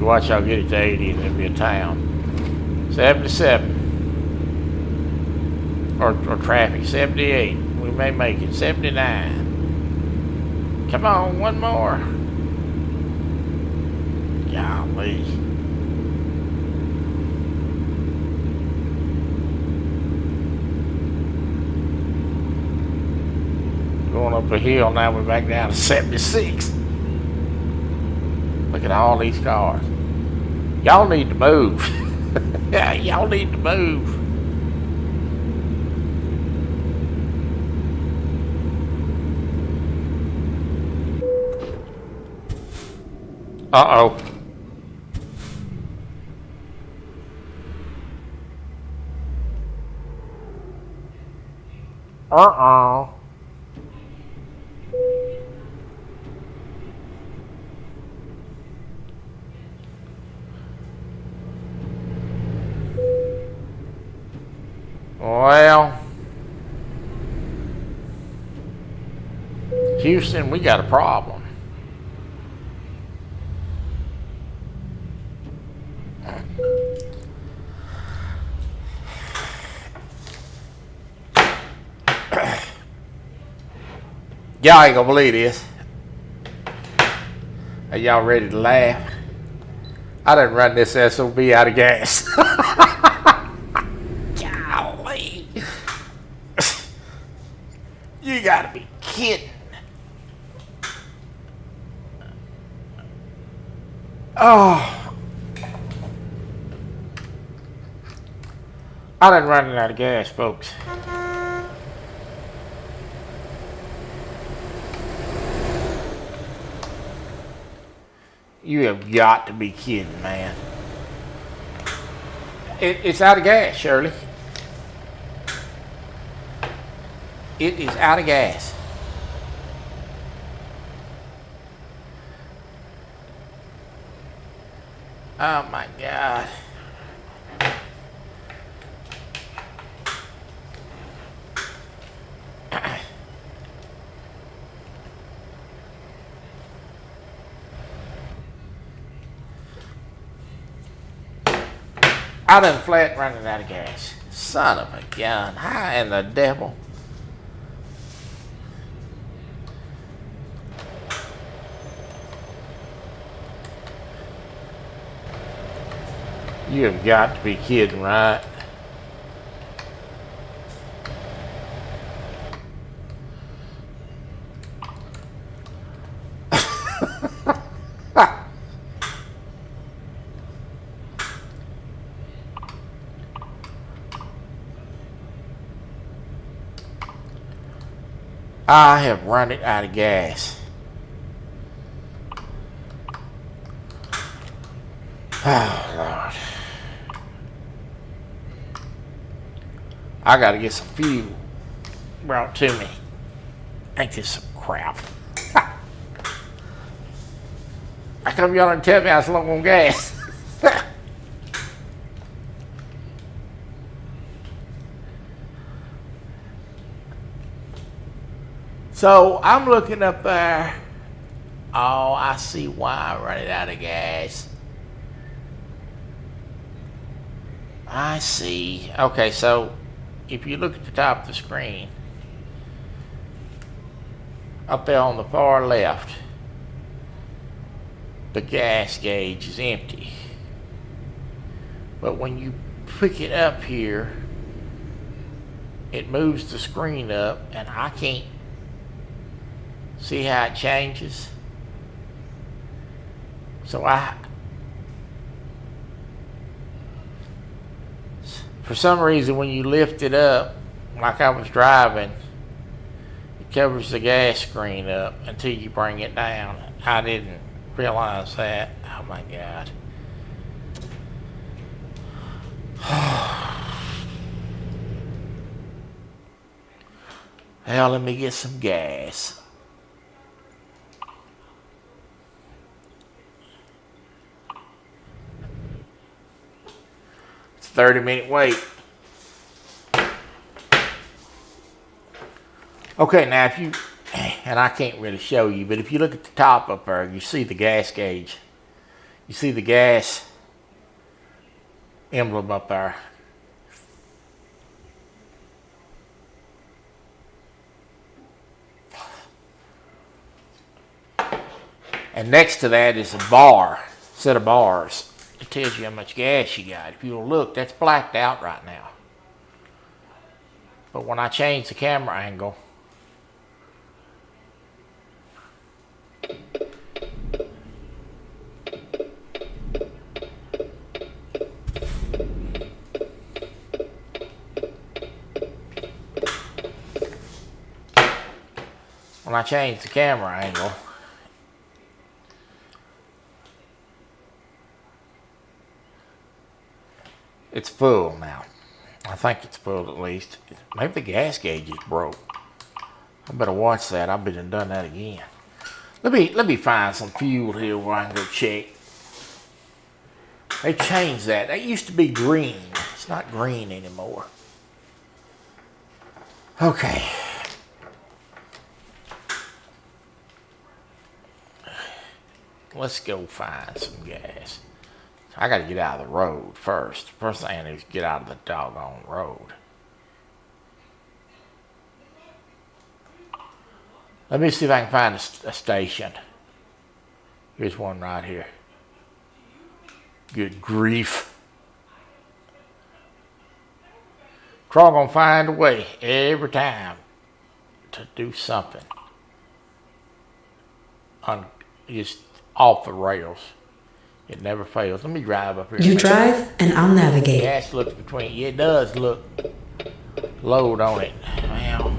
Watch, I'll get it to 80 and it'll be a town. 77. Or traffic. 78. We may make it. 79. Come on, one more. Golly. Going up a hill now, we're back down to 76. Look at all these cars. Y'all need to move. Yeah, y'all need to move. Uh-oh. Uh-oh. Well, Houston, we got a problem. Y'all ain't gonna believe this. Are y'all ready to laugh? I done run this SOB out of gas. Golly. You gotta be kidding. Oh. I done running out of gas, folks. You have got to be kidding, man. It's out of gas, Shirley. It is out of gas. Oh my God. I done flat running out of gas. Son of a gun. How in the devil? You have got to be kidding, right? I have run it out of gas. Oh, Lord. I gotta get some fuel brought to me. Ain't this some crap? How come y'all didn't tell me I was low on gas? So I'm looking up there. Oh, I see why I'm running out of gas. I see. Okay, so if you look at the top of the screen, up there on the far left, the gas gauge is empty. But when you pick it up here, it moves the screen up, and I can't see how it changes. So for some reason, when you lift it up, like I was driving, it covers the gas screen up until you bring it down. I didn't realize that. Oh my God. Hell, let me get some gas. It's a 30-minute wait. Okay, now if you, and I can't really show you, but if you look at the top up there, you see the gas gauge. You see the gas emblem up there. And next to that is a bar, set of bars. It tells you how much gas you got. If you'll look, that's blacked out right now. But when I change the camera angle, it's full now. I think it's full at least. Maybe the gas gauge is broke. I better watch that. I've been and done that again. Let me find some fuel here where I can go check. They changed that. That used to be green. It's not green anymore. Okay. Let's go find some gas. I gotta get out of the road first. First thing I need is get out of the doggone road. Let me see if I can find a station. Here's one right here. Good grief. Carl gonna find a way every time to do something just off the rails. It never fails. Let me drive up here. You drive and I'll navigate. Gas looks between. Yeah, it does look low, don't it? Well,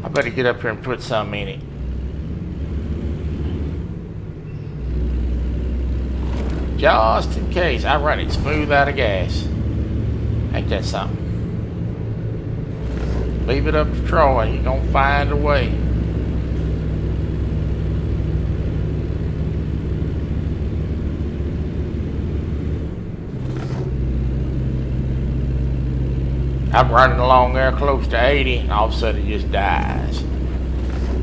I better get up here and put some in it. Just in case. I run it smooth out of gas. Ain't that something? Leave it up to Troy. You're gonna find a way. I'm running along there close to 80, and all of a sudden it just dies.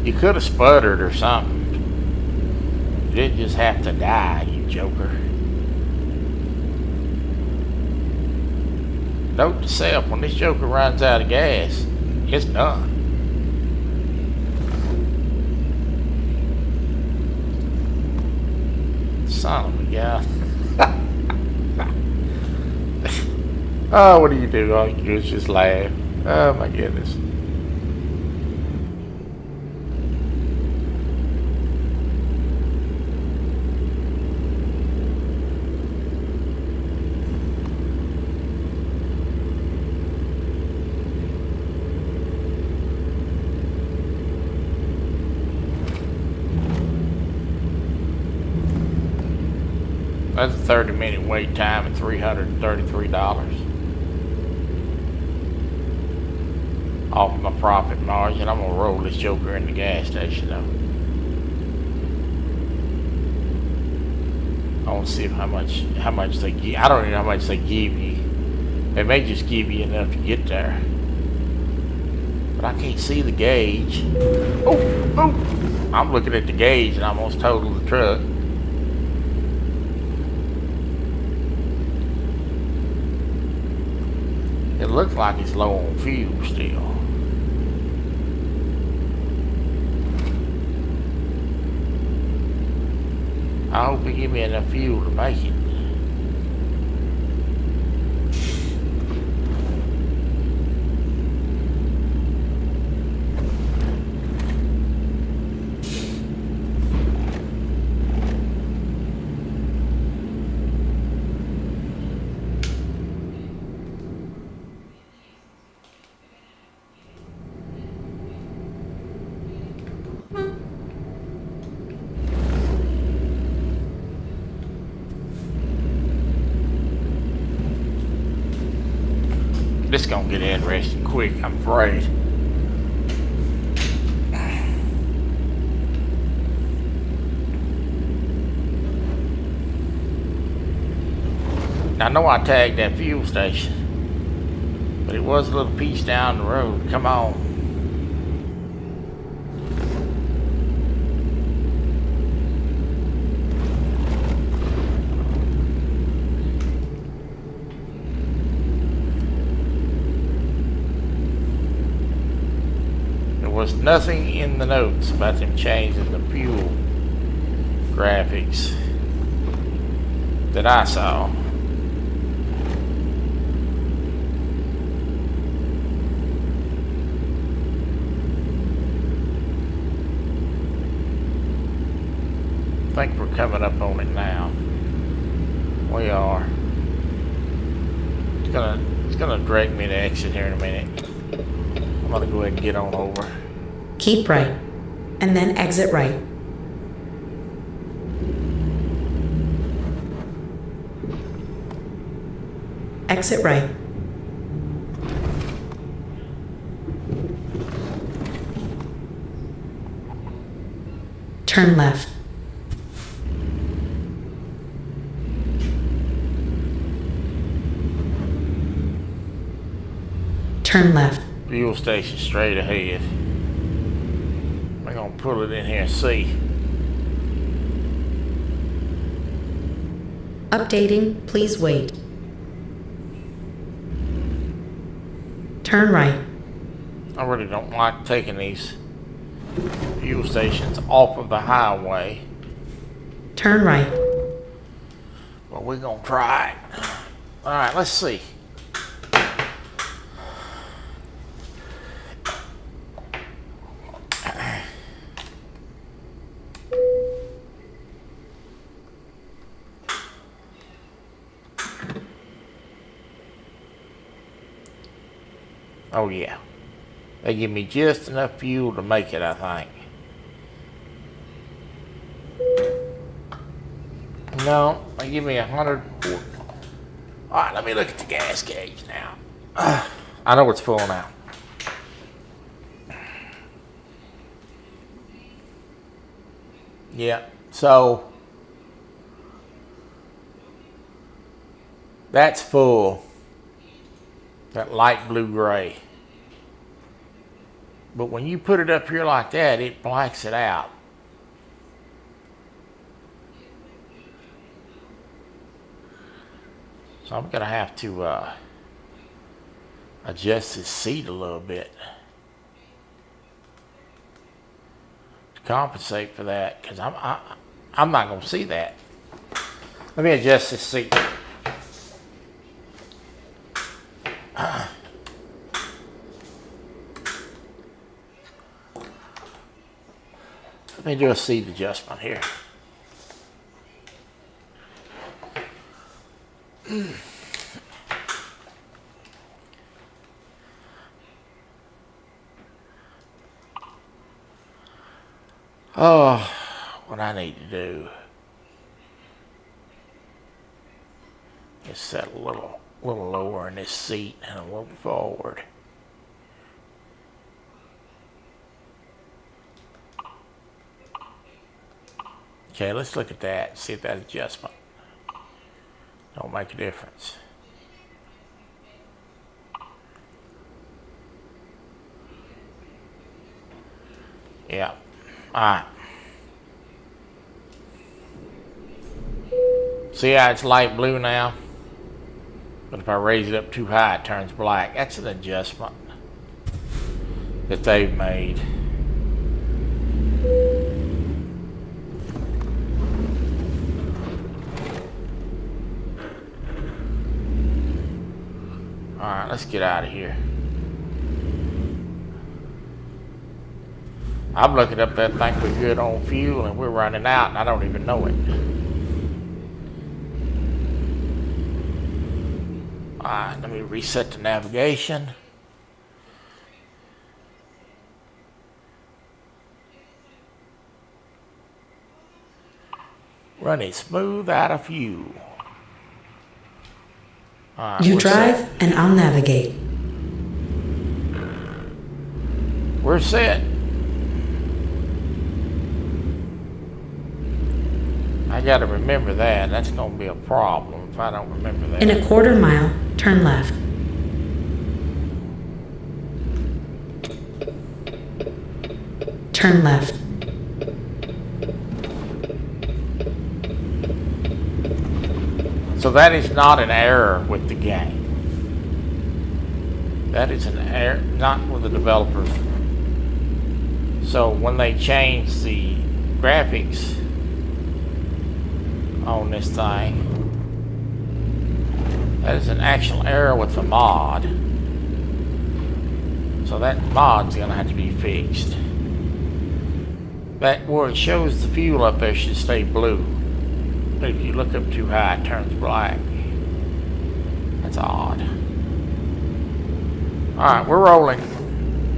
You could have sputtered or something. You didn't just have to die, you joker. Note to self, when this joker runs out of gas, it's done. Son of a gun. Oh, what do you do? All you do is just laugh. Oh my goodness. That's a 30-minute wait time and $333. Off my profit margin. I'm gonna roll this joker in the gas station though. I want to see how much they give. I don't even know how much they give you. They may just give you enough to get there. But I can't see the gauge. Oh! I'm looking at the gauge and I almost totaled the truck. It looks like it's low on fuel still. I hope it give me enough fuel to make it. This gonna get interesting quick, I'm afraid. I know I tagged that fuel station, but it was a little piece down the road. Come on. There was nothing in the notes about them changing the fuel graphics that I saw. I think we're coming up on it now. We are. It's gonna direct me to exit here in a minute. I'm gonna go ahead and get on over. Keep right, and then exit right. Exit right. Turn left. Turn left. Fuel station straight ahead. I'm gonna pull it in here and see. Updating, please wait. Turn right. I really don't like taking these fuel stations off of the highway. Turn right. But we're gonna try it. Alright, let's see. Oh yeah. They give me just enough fuel to make it, I think. No, they give me 140. Alright, let me look at the gas gauge now. I know it's full now. Yeah, so that's full. That light blue gray. But when you put it up here like that, it blacks it out. So I'm gonna have to adjust this seat a little bit to compensate for that, because I'm not gonna see that. Let me adjust this seat. Let me do a seat adjustment here. Oh, what I need to do is set a little lower in this seat and a little forward. Okay, let's look at that, see if that adjustment Don't make a difference. Yeah. Alright. See how it's light blue now? But if I raise it up too high, it turns black. That's an adjustment that they've made. Alright, let's get out of here. I'm looking up that thing we're good on fuel and we're running out and I don't even know it. Alright, let me reset the navigation. Running smooth out of fuel. Right, You drive and I'll navigate. We're set. I gotta remember that. That's gonna be a problem if I don't remember that. In a quarter mile, turn left. Turn left. So that is not an error with the game. That is an error, not with the developers. So when they change the graphics on this thing, that is an actual error with the mod. So that mod's gonna have to be fixed. That where it shows the fuel up there should stay blue. But if you look up too high, it turns black. That's odd. Alright, we're rolling.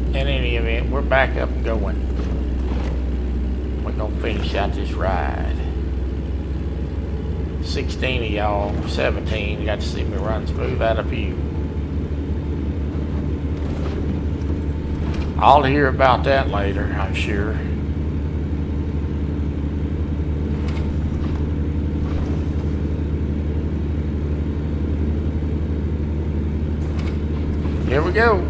In any event, we're back up and going. We're gonna finish out this ride. 16 of y'all, 17, you got to see me run smooth out of fuel. I'll hear about that later, I'm sure. Here we go.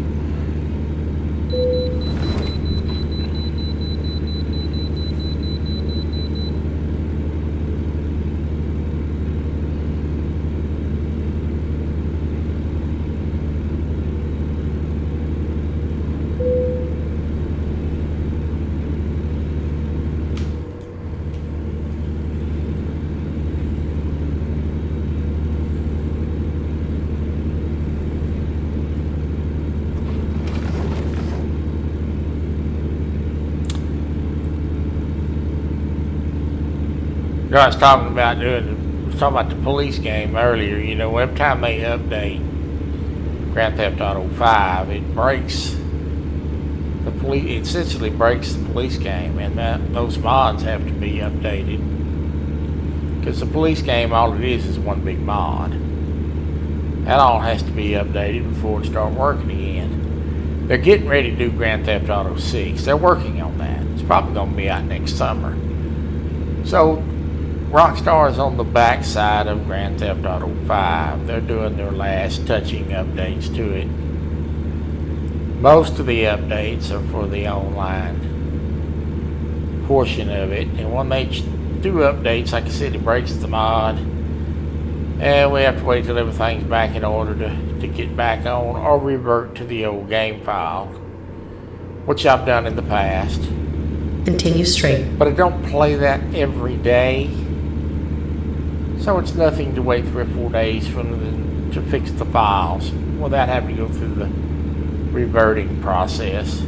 I was talking about the police game earlier. You know, every time they update Grand Theft Auto 5, it breaks the police. It essentially breaks the police game, and those mods have to be updated because the police game, all it is one big mod. That all has to be updated before it starts working again. They're getting ready to do Grand Theft Auto 6. They're working on that. It's probably going to be out next summer. So Rockstar is on the backside of Grand Theft Auto 5. They're doing their last touching updates to it. Most of the updates are for the online portion of it. And when they do updates, like I said, it breaks the mod. And we have to wait till everything's back in order to get back on or revert to the old game file, which I've done in the past. Continue straight. But I don't play that every day. So it's nothing to wait 3 or 4 days to fix the files without having to go through the reverting process.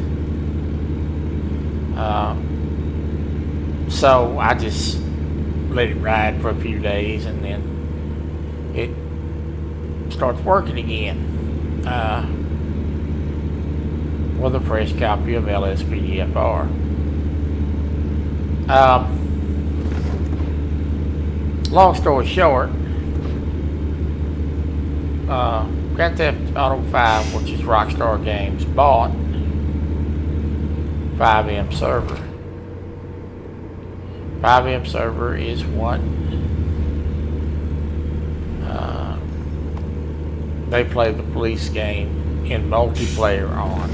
So I just let it ride for a few days and then it starts working again with a fresh copy of LSPDFR. Long story short, Grand Theft Auto 5, which is Rockstar Games, bought FiveM Server. FiveM Server is what they play the police game in multiplayer on,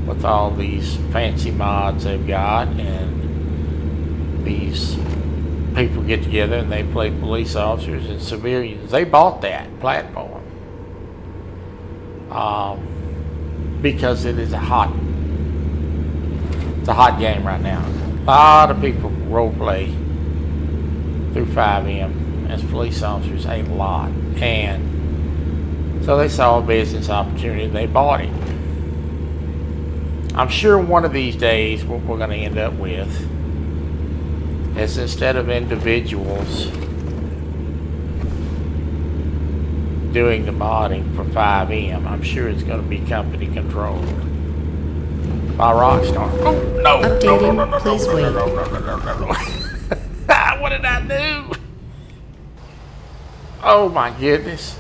with all these fancy mods they've got, and these people get together and they play police officers and civilians. They bought that platform because it's a hot game right now. A lot of people role play through FiveM as police officers, a lot, and so they saw a business opportunity and they bought it. I'm sure one of these days what we're going to end up with is, instead of individuals doing the modding for FiveM, I'm sure it's going to be company controlled by Rockstar. Oh, no. Updating, please wait. No. What did I do? Oh my goodness.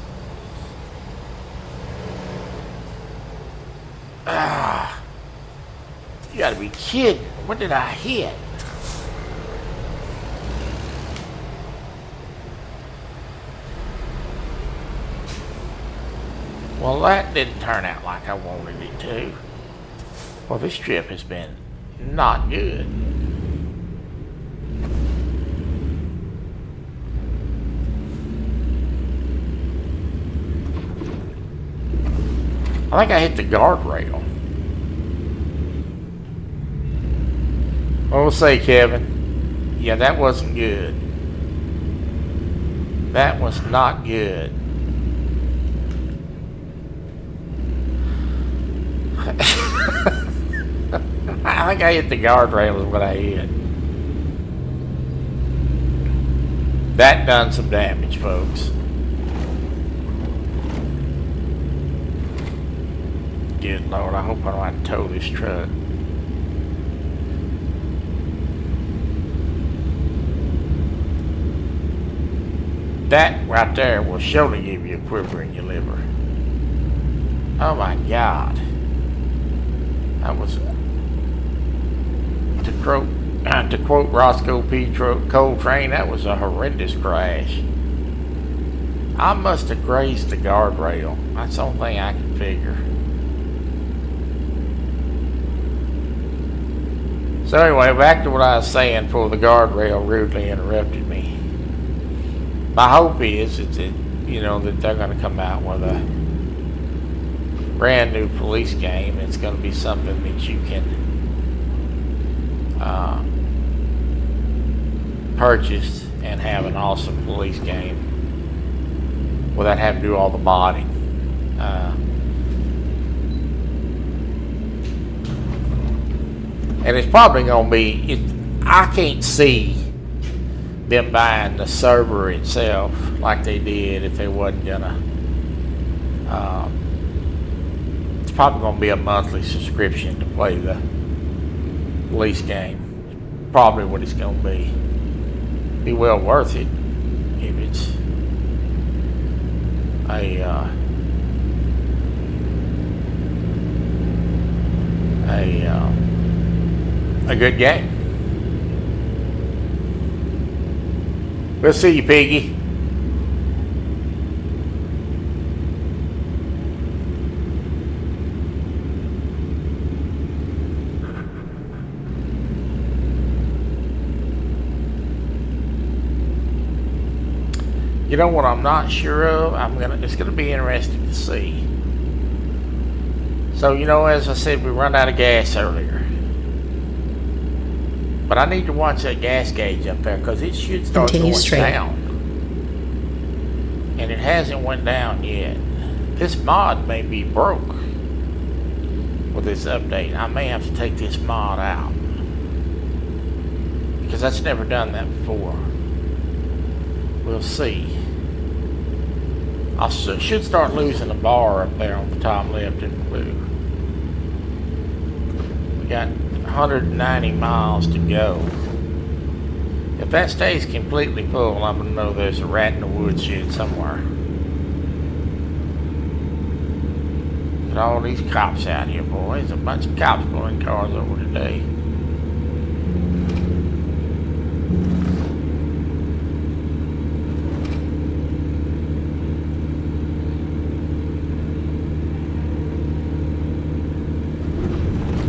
You gotta be kidding. What did I hit? Well, that didn't turn out like I wanted it to. Well, this trip has been not good. I think I hit the guardrail. What will say, Kevin? Yeah, that wasn't good. That was not good. I think I hit the guardrail is what I hit. That done some damage, folks. Good Lord, I hope I don't have to tow this truck. That right there will surely give you a quiver in your liver. Oh my God. That was, to quote Roscoe P. Coltrane, that was a horrendous crash. I must have grazed the guardrail. That's the only thing I can figure. So anyway, back to what I was saying before the guardrail rudely interrupted me. My hope is that, that they're going to come out with a brand new police game. It's going to be something that you can purchase and have an awesome police game without having to do all the modding. And it's probably going to be, I can't see them buying the server itself like they did if they wasn't gonna. It's probably going to be a monthly subscription to play the police game. Probably what it's going to be. Be well worth it if it's a good game. We'll see you, Piggy. You know what I'm not sure of? It's gonna be interesting to see. So, as I said, we run out of gas earlier. But I need to watch that gas gauge up there because it should start Continue going straight. down. And it hasn't went down yet. This mod may be broke with this update. I may have to take this mod out because that's never done that before. We'll see. I should start losing a bar up there on the top left in blue. We got 190 miles to go. If that stays completely full, I'm going to know there's a rat in the woodshed somewhere. Look at all these cops out here, boys. A bunch of cops pulling cars over today.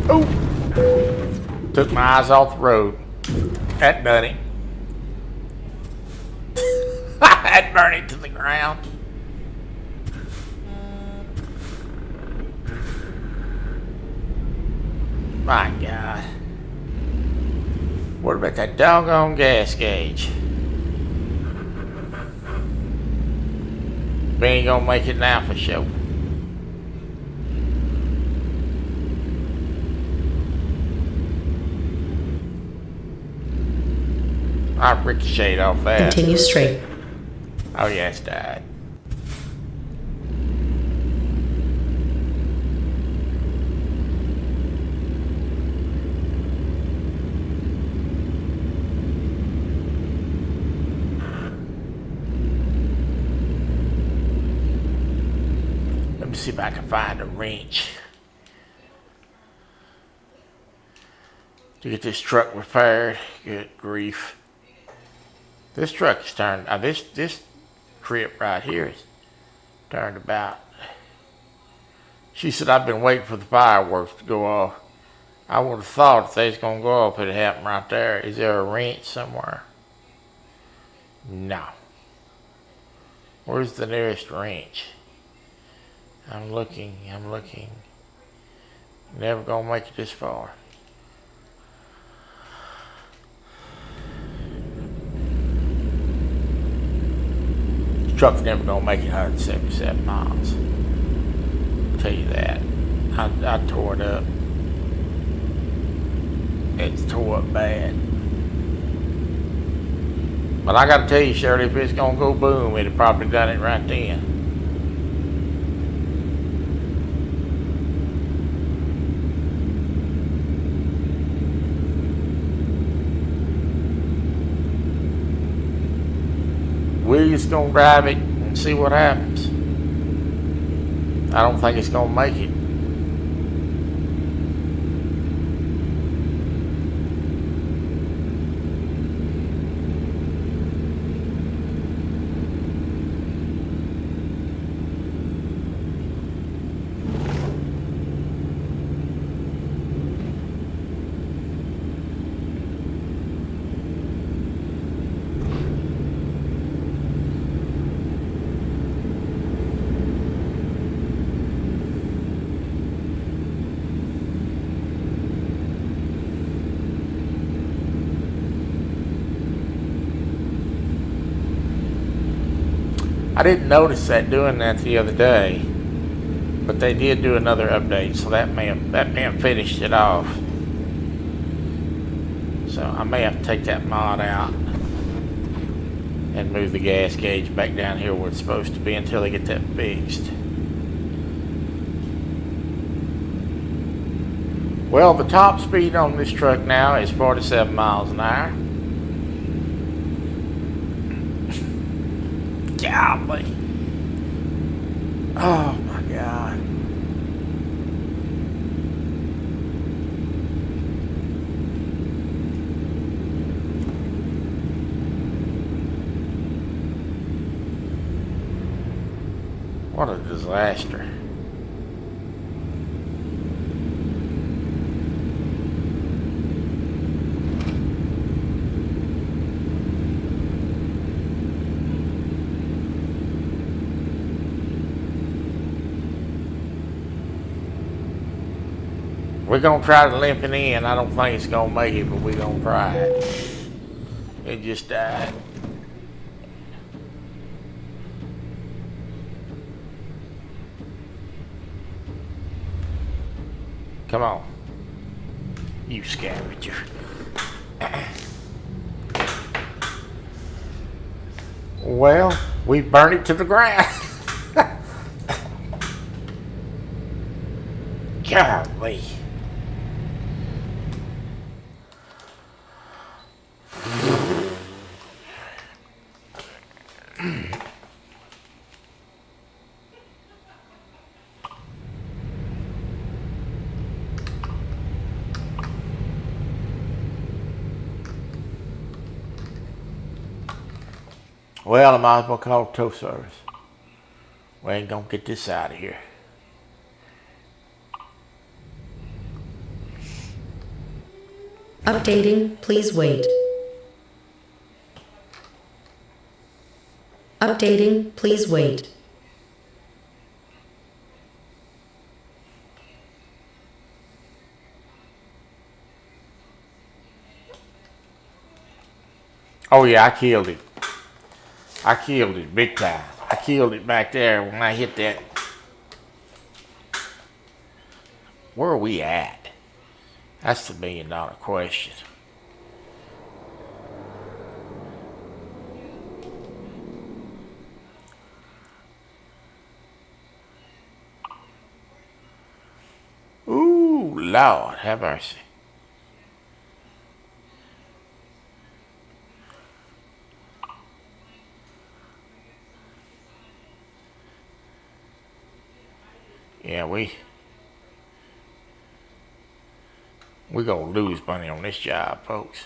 Oh! Took my eyes off the road. That done it. That burned it to the ground. My God. What about that doggone gas gauge? We ain't gonna make it now for sure. I ricocheted off that. Continue straight. Oh yeah, it's died. Let me see if I can find a wrench to get this truck repaired. Good grief. This truck is turned, this trip right here is turned about. She said, I've been waiting for the fireworks to go off. I would have thought if they was going to go off, it'd happen right there. Is there a wrench somewhere? No. Where's the nearest wrench? I'm looking. Never gonna make it this far. The truck's never gonna make it 177 miles. I'll tell you that. I tore it up. It's tore up bad. But I gotta tell you, Shirley, if it's gonna go boom, it'd probably done it right then. We're just gonna drive it and see what happens. I don't think it's gonna make it. I didn't notice that doing that the other day, but they did do another update, so that may have finished it off. So I may have to take that mod out and move the gas gauge back down here where it's supposed to be until they get that fixed. Well, the top speed on this truck now is 47 miles an hour. Golly. Oh my God. What a disaster. We're gonna try to limp it in. I don't think it's gonna make it, but we're gonna try it. It just died. Come on. You scavenger. Well, we burned it to the ground. Golly. Well, I might as well call tow service. We ain't gonna get this out of here. Updating, please wait. Updating, please wait. Oh yeah, I killed it. I killed it big time. I killed it back there when I hit that. Where are we at? That's the $1,000,000 question. Ooh, Lord, have mercy. Yeah, we're gonna lose money on this job, folks.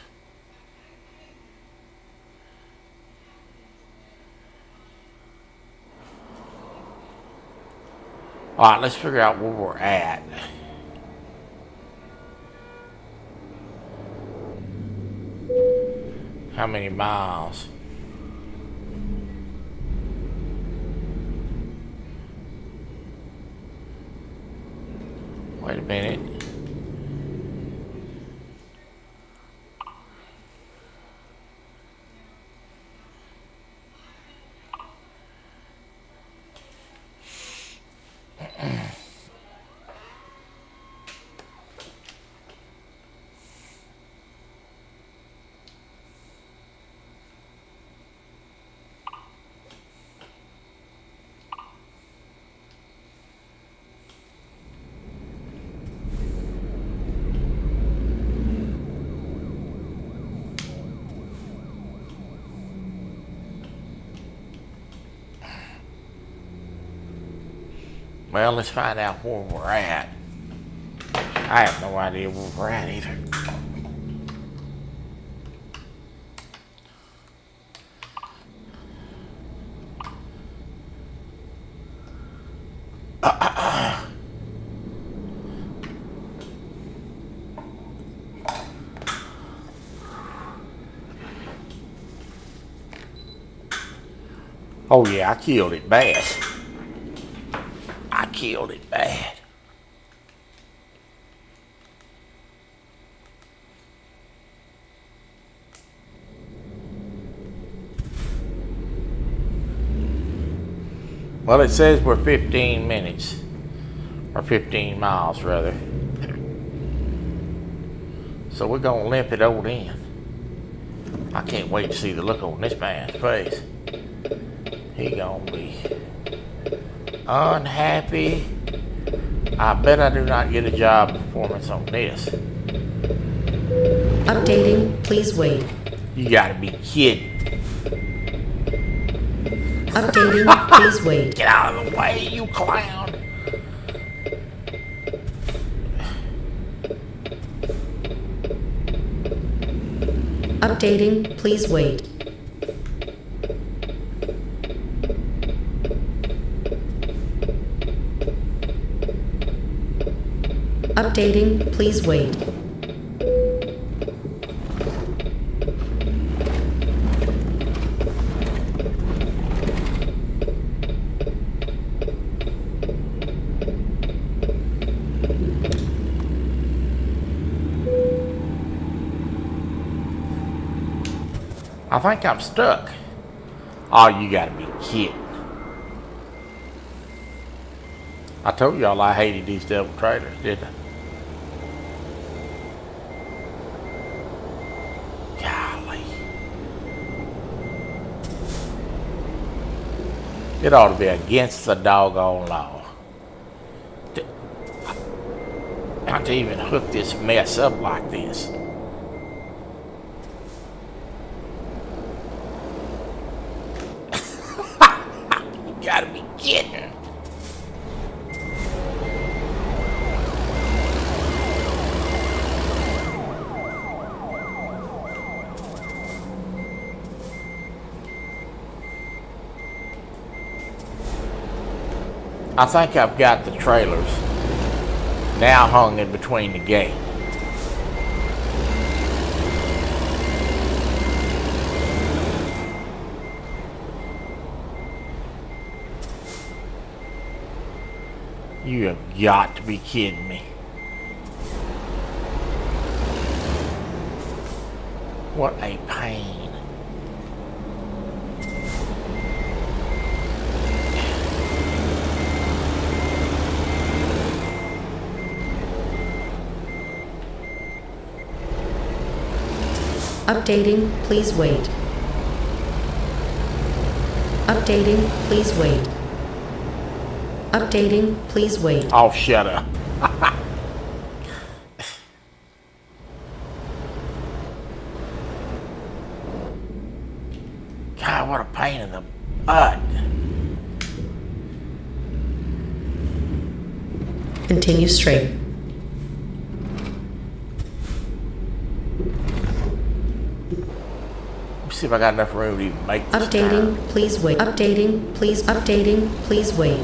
All right, let's figure out where we're at. How many miles? Wait a minute. Well, let's find out where we're at. I have no idea where we're at either. Oh yeah, I killed it bad. I killed it bad. Well, it says we're 15 minutes. Or 15 miles, rather. So we're gonna limp it on in. I can't wait to see the look on this man's face. He gonna be unhappy. I bet I do not get a job performance on this. Updating, please wait. You gotta be kidding. Updating, please wait. Get out of the way, you clown. Updating, please wait. Updating, please wait. I think I'm stuck. Oh, you gotta be kidding. I told y'all I hated these devil trailers, didn't I? Golly. It ought to be against the doggone law. Not to even hook this mess up like this. You gotta be kidding. I think I've got the trailers now hung in between the gate. You have got to be kidding me. What a pain. Updating, please wait. Updating, please wait. Updating, please wait. Oh, shut up. God, what a pain in the butt. Continue straight. Let's see if I got enough room to even make this Updating, turn. please wait. Updating, please wait.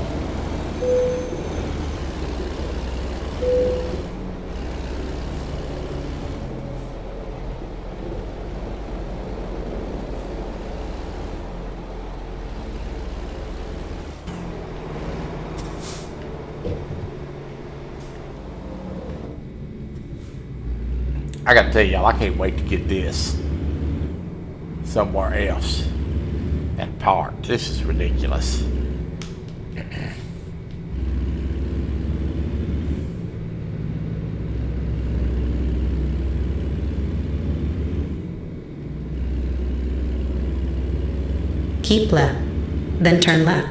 I gotta tell y'all, I can't wait to get this somewhere else and parked. This is ridiculous. Keep left, then turn left.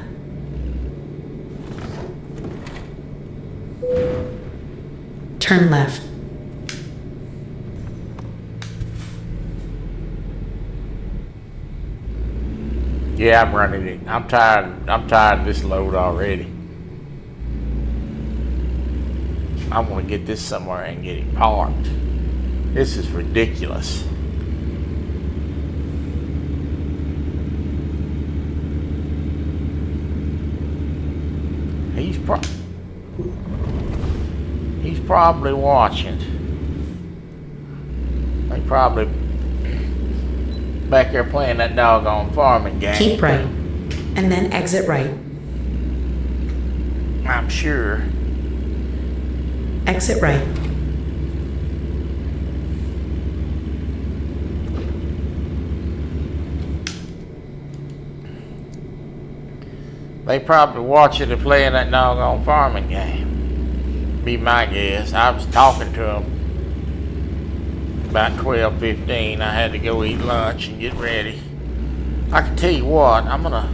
Turn left. Yeah, I'm running it. I'm tired of this load already. I want to get this somewhere and get it parked. This is ridiculous. He's probably watching. They probably back there playing that doggone farming game. Keep right, and then exit right. I'm sure. Exit right. They probably watching and playing that doggone farming game. Be my guess. I was talking to them about 12:15. I had to go eat lunch and get ready. I can tell you what, I'm gonna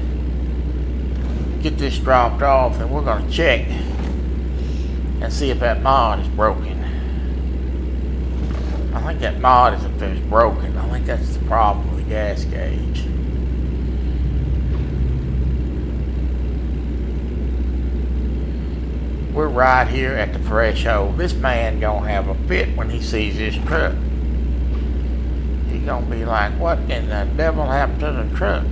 get this dropped off and we're gonna check and see if that mod is broken. I think that mod is broken. I think that's the problem with the gas gauge. We're right here at the threshold. This man gonna have a fit when he sees this truck. He gonna be like, what in the devil happened to the truck?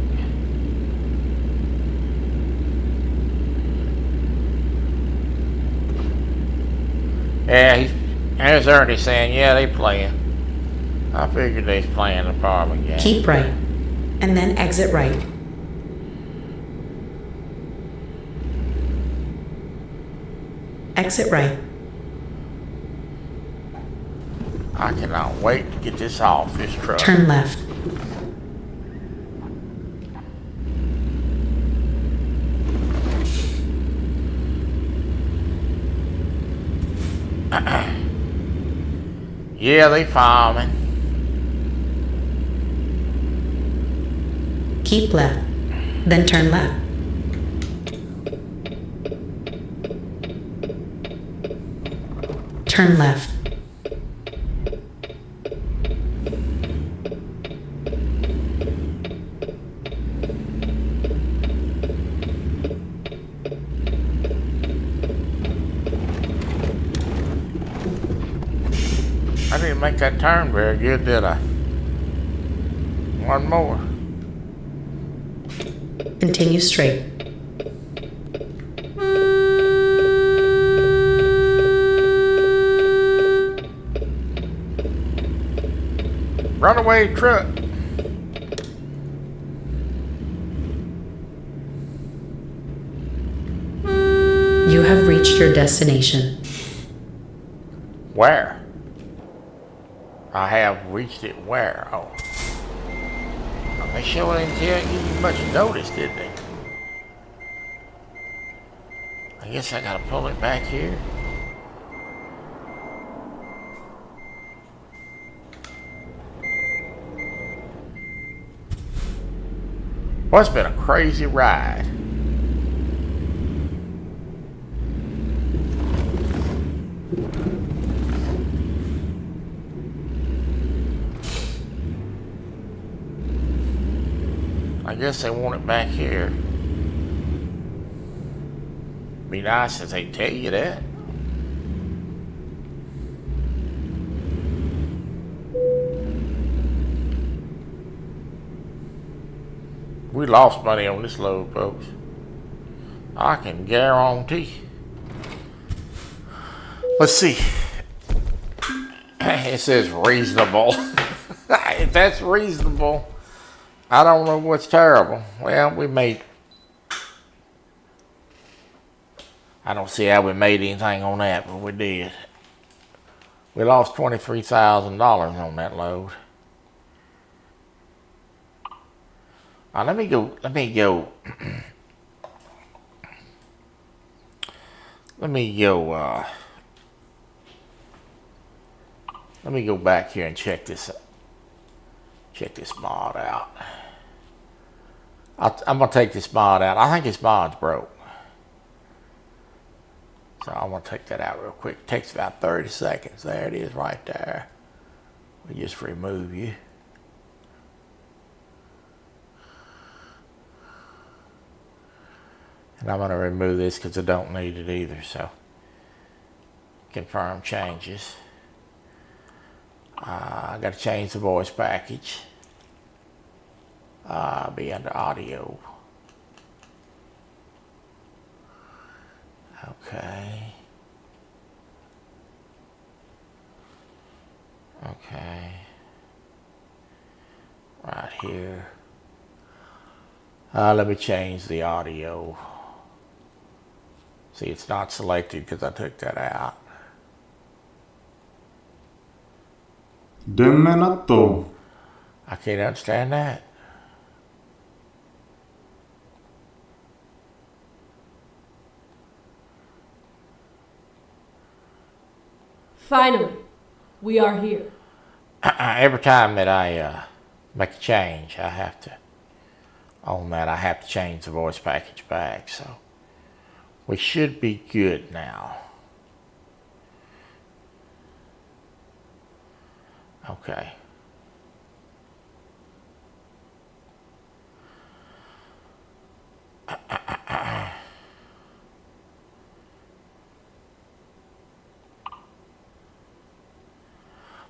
Yeah, there's Ernie saying, yeah, they playing. I figured they was playing the farming game. Keep right, and then exit right. Exit right. I cannot wait to get this off this truck. Turn left. Yeah, they farming. Keep left, then turn left. Turn left. I didn't make that turn very good, did I? One more. Continue straight. Runaway truck. You have reached your destination. Where? I have reached it where? Oh. They sure didn't give you much notice, did they? I guess I gotta pull it back here. Well, it's been a crazy ride. I guess they want it back here. Be nice if they tell you that. We lost money on this load, folks. I can guarantee. Let's see. It says reasonable. If that's reasonable, I don't know what's terrible. Well, we made... I don't see how we made anything on that, but we did. We lost $23,000 on that load. Let me go, let me go back here and check this mod out. I'm gonna take this mod out. I think this mod's broke. So I'm gonna take that out real quick. It takes about 30 seconds. There it is right there. We just remove you. And I'm going to remove this because I don't need it either. So, confirm changes. I got to change the voice package. Be under audio. Okay. Okay. Right here. Let me change the audio. See, it's not selected because I took that out. Demenato. I can't understand that. Finally, we are here. Every time that I make a change, I have to change the voice package back. So we should be good now. Okay.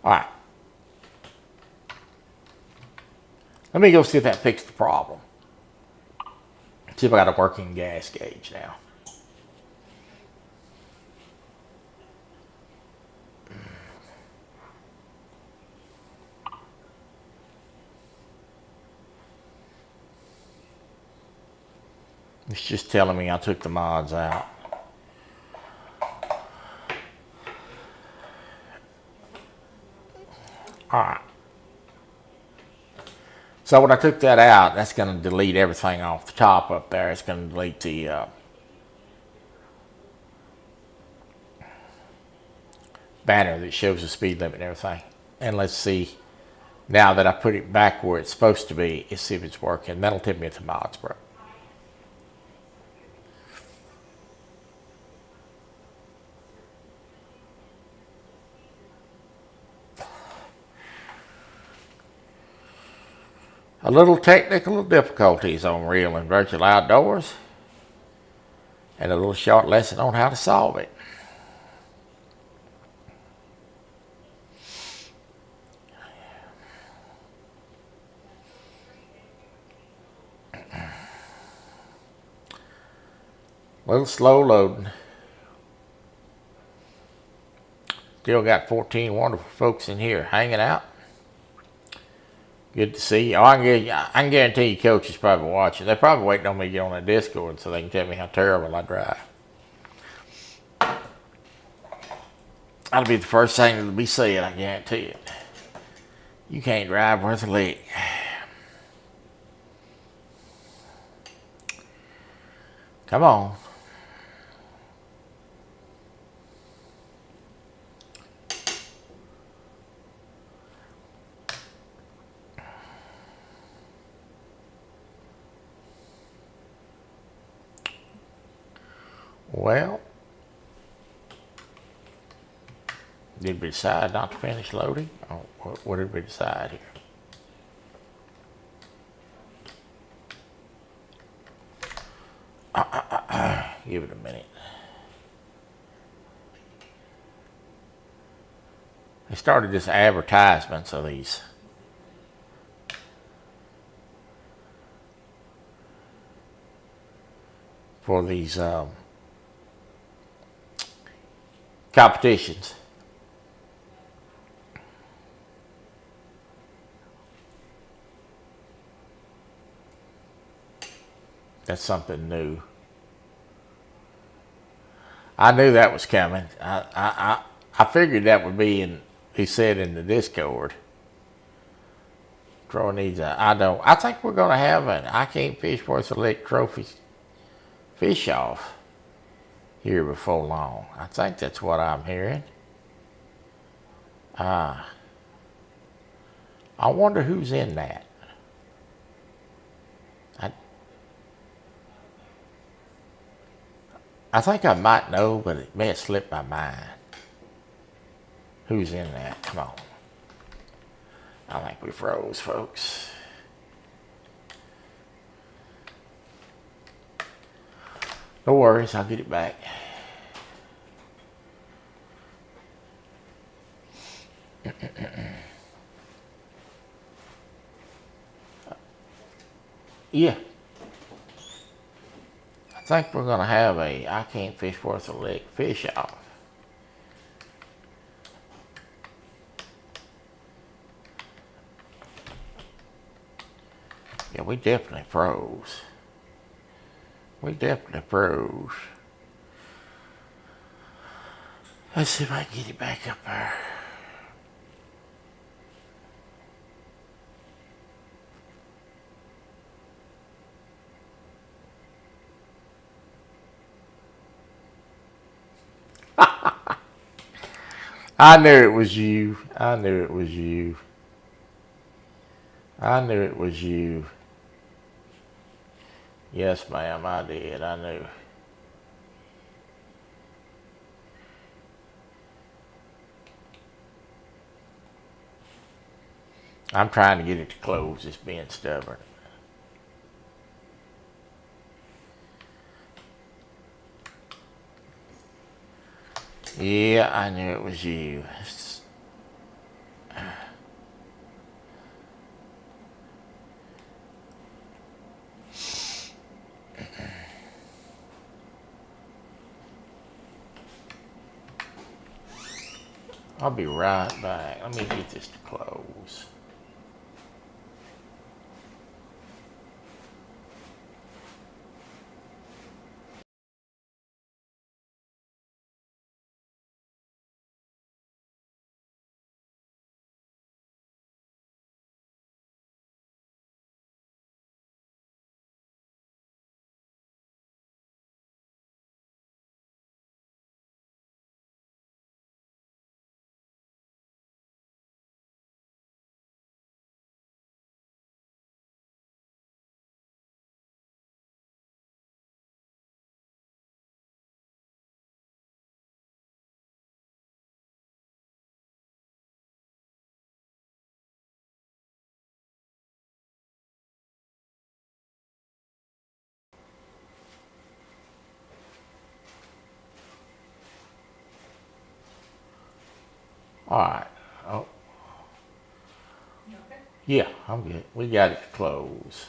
All right. Let me go see if that fixed the problem. See if I got a working gas gauge now. It's just telling me I took the mods out. All right. So when I took that out, that's going to delete everything off the top up there. It's going to delete the banner that shows the speed limit and everything. And let's see, now that I put it back where it's supposed to be, let's see if it's working. That'll tell me if the mod's broke. A little technical difficulties on Real and Virtual Outdoors, and a little short lesson on how to solve it. A little slow loading. Still got 14 wonderful folks in here hanging out. Good to see you. Oh, I can guarantee you coaches probably watching. They're probably waiting on me to get on the Discord so they can tell me how terrible I drive. That'll be the first thing that'll be said, I guarantee it. You can't drive worth a lick. Come on. Well, did we decide not to finish loading? Or what did we decide here? Give it a minute. They started this advertisements of these for these competitions. That's something new. I knew that was coming. I figured that would be in. He said in the Discord. Troy needs a. I think we're gonna have an I Can't Fish Worth a Lick trophy fish off here before long. I think that's what I'm hearing. I wonder who's in that. I think I might know, but it may have slipped my mind. Who's in that? Come on. I think we froze, folks. No worries, I'll get it back. Yeah. I think we're going to have a I Can't Fish Worth a Lick fish off. Yeah, we definitely froze. We definitely froze. Let's see if I can get it back up there. I knew it was you. I knew it was you. I knew it was you. Yes, ma'am, I did. I knew. I'm trying to get it to close. It's being stubborn. Yeah, I knew it was you. I'll be right back. Let me get this to close. All right. Oh. Yeah, I'm good. We got it to close.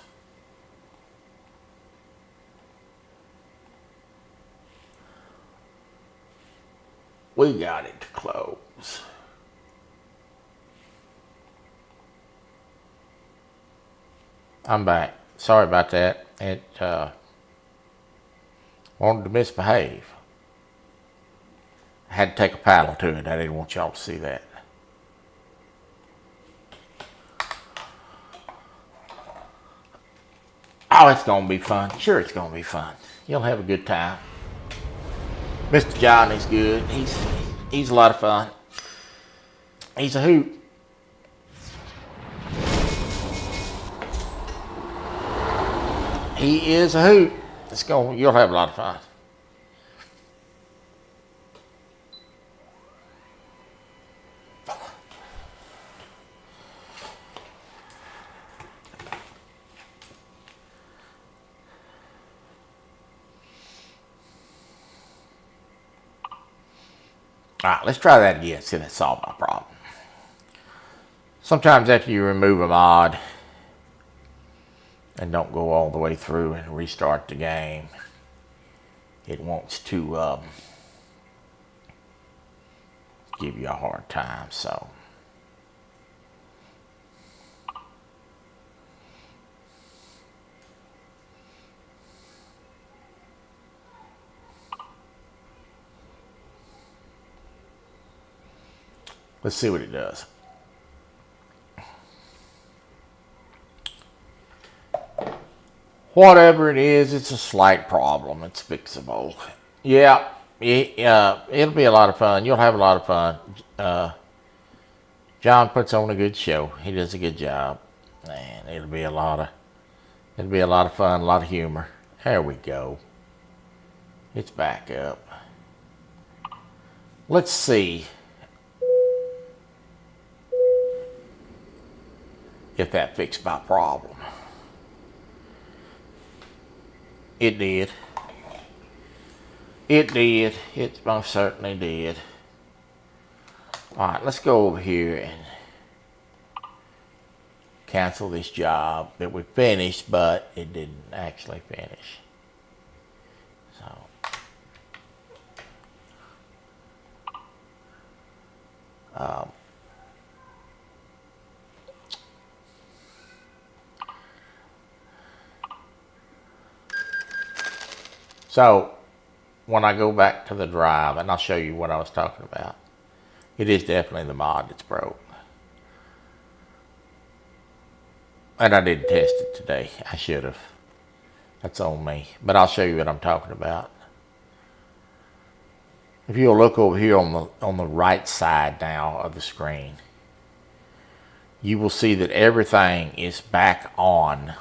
We got it to close. I'm back. Sorry about that. It wanted to misbehave. I had to take a paddle to it. I didn't want y'all to see that. Oh, it's going to be fun. Sure, it's going to be fun. You'll have a good time. Mr. Johnny's good. He's a lot of fun. He's a hoot. He is a hoot. You'll have a lot of fun. All right, let's try that again. See if that solved my problem. Sometimes after you remove a mod and don't go all the way through and restart the game, it wants to give you a hard time. So let's see what it does. Whatever it is, it's a slight problem. It's fixable. Yeah, it'll be a lot of fun. You'll have a lot of fun. John puts on a good show. He does a good job, and it'll be a lot of fun, a lot of humor. There we go. It's back up. Let's see if that fixed my problem. It did. It did. It most certainly did. Alright, let's go over here and cancel this job that we finished, but it didn't actually finish. So when I go back to the drive, and I'll show you what I was talking about, it is definitely the mod that's broke. And I didn't test it today. I should have. That's on me. But I'll show you what I'm talking about. If you'll look over here on the right side now of the screen, you will see that everything is back on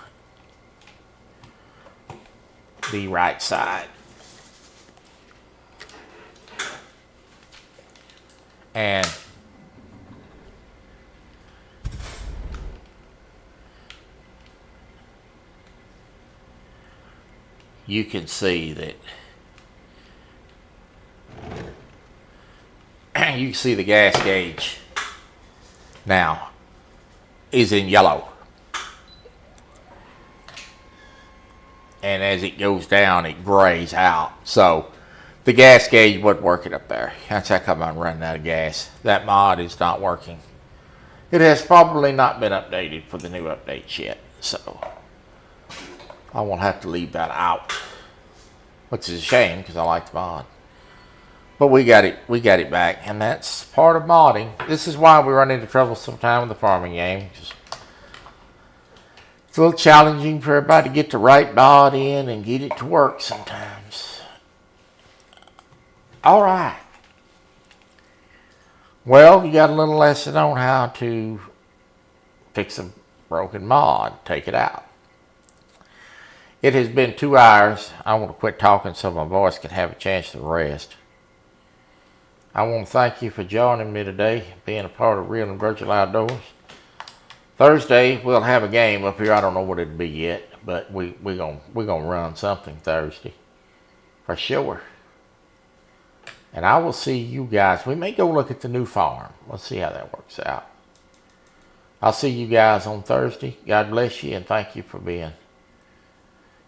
the right side. And you can see that you can see the gas gauge now is in yellow. And as it goes down, it grays out. So the gas gauge wasn't working up there. That's how come I'm running out of gas. That mod is not working. It has probably not been updated for the new updates yet. So I won't have to leave that out. Which is a shame because I like the mod. But we got it back. And that's part of modding. This is why we run into trouble sometimes with the farming game. It's a little challenging for everybody to get the right mod in and get it to work sometimes. All right. Well, you got a little lesson on how to fix a broken mod. Take it out. It has been 2 hours. I want to quit talking so my voice can have a chance to rest. I want to thank you for joining me today, being a part of Real and Virtual Outdoors. Thursday, we'll have a game up here. I don't know what it'll be yet, but we're gonna run something Thursday for sure. And I will see you guys. We may go look at the new farm. Let's see how that works out. I'll see you guys on Thursday. God bless you, and thank you for being.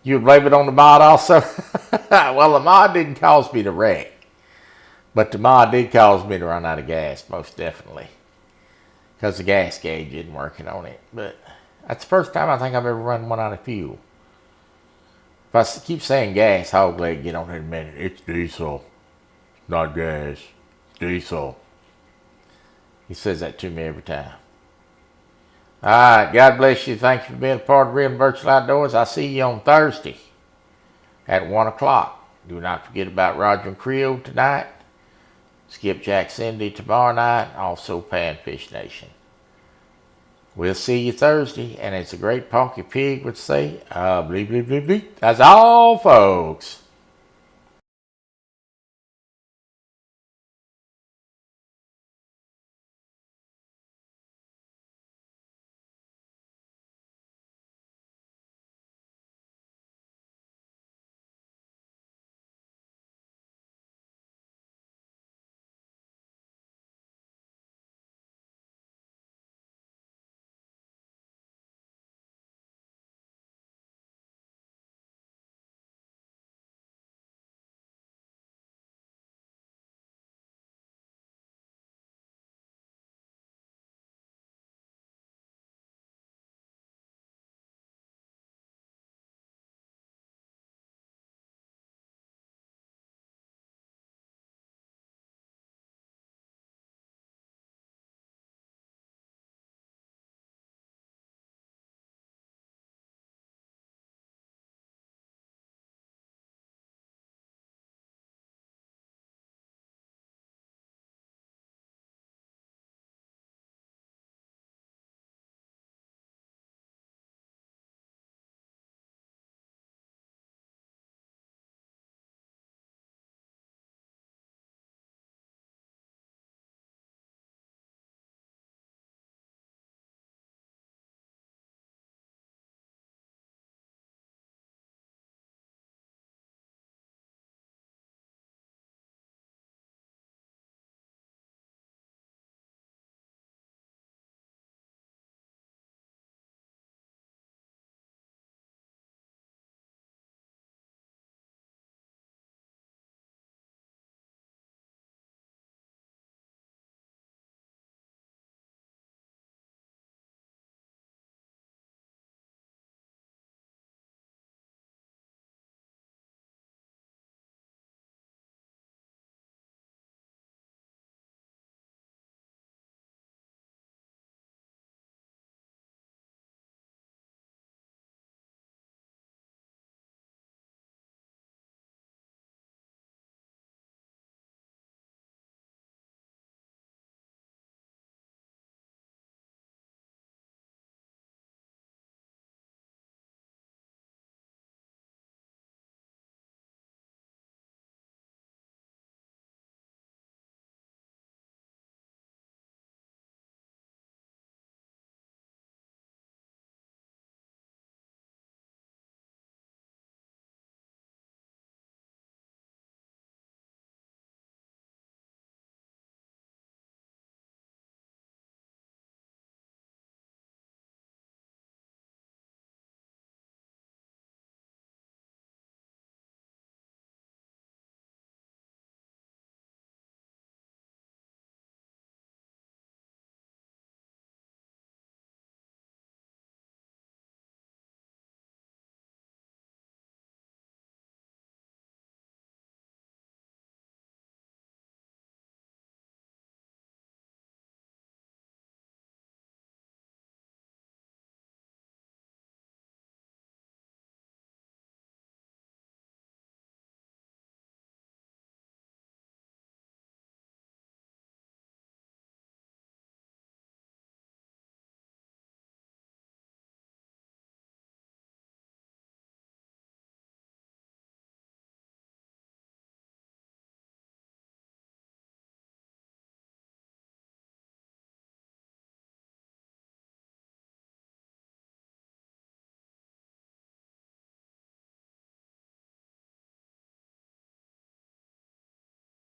You would blame it on the mod also? Well, the mod didn't cause me to wreck. But the mod did cause me to run out of gas, most definitely. Because the gas gauge isn't working on it. But that's the first time I think I've ever run one out of fuel. If I keep saying gas, Hog Leg get on here in a minute. It's diesel, not gas. Diesel. He says that to me every time. All right, God bless you. Thank you for being a part of Real Virtual Outdoors. I'll see you on Thursday at 1 o'clock. Do not forget about Roger and Creel tonight. Skipjack Cindy tomorrow night. Also Panfish Nation. We'll see you Thursday. And as the great Porky Pig would say, bleep, bleep, bleep, bleep. That's all, folks.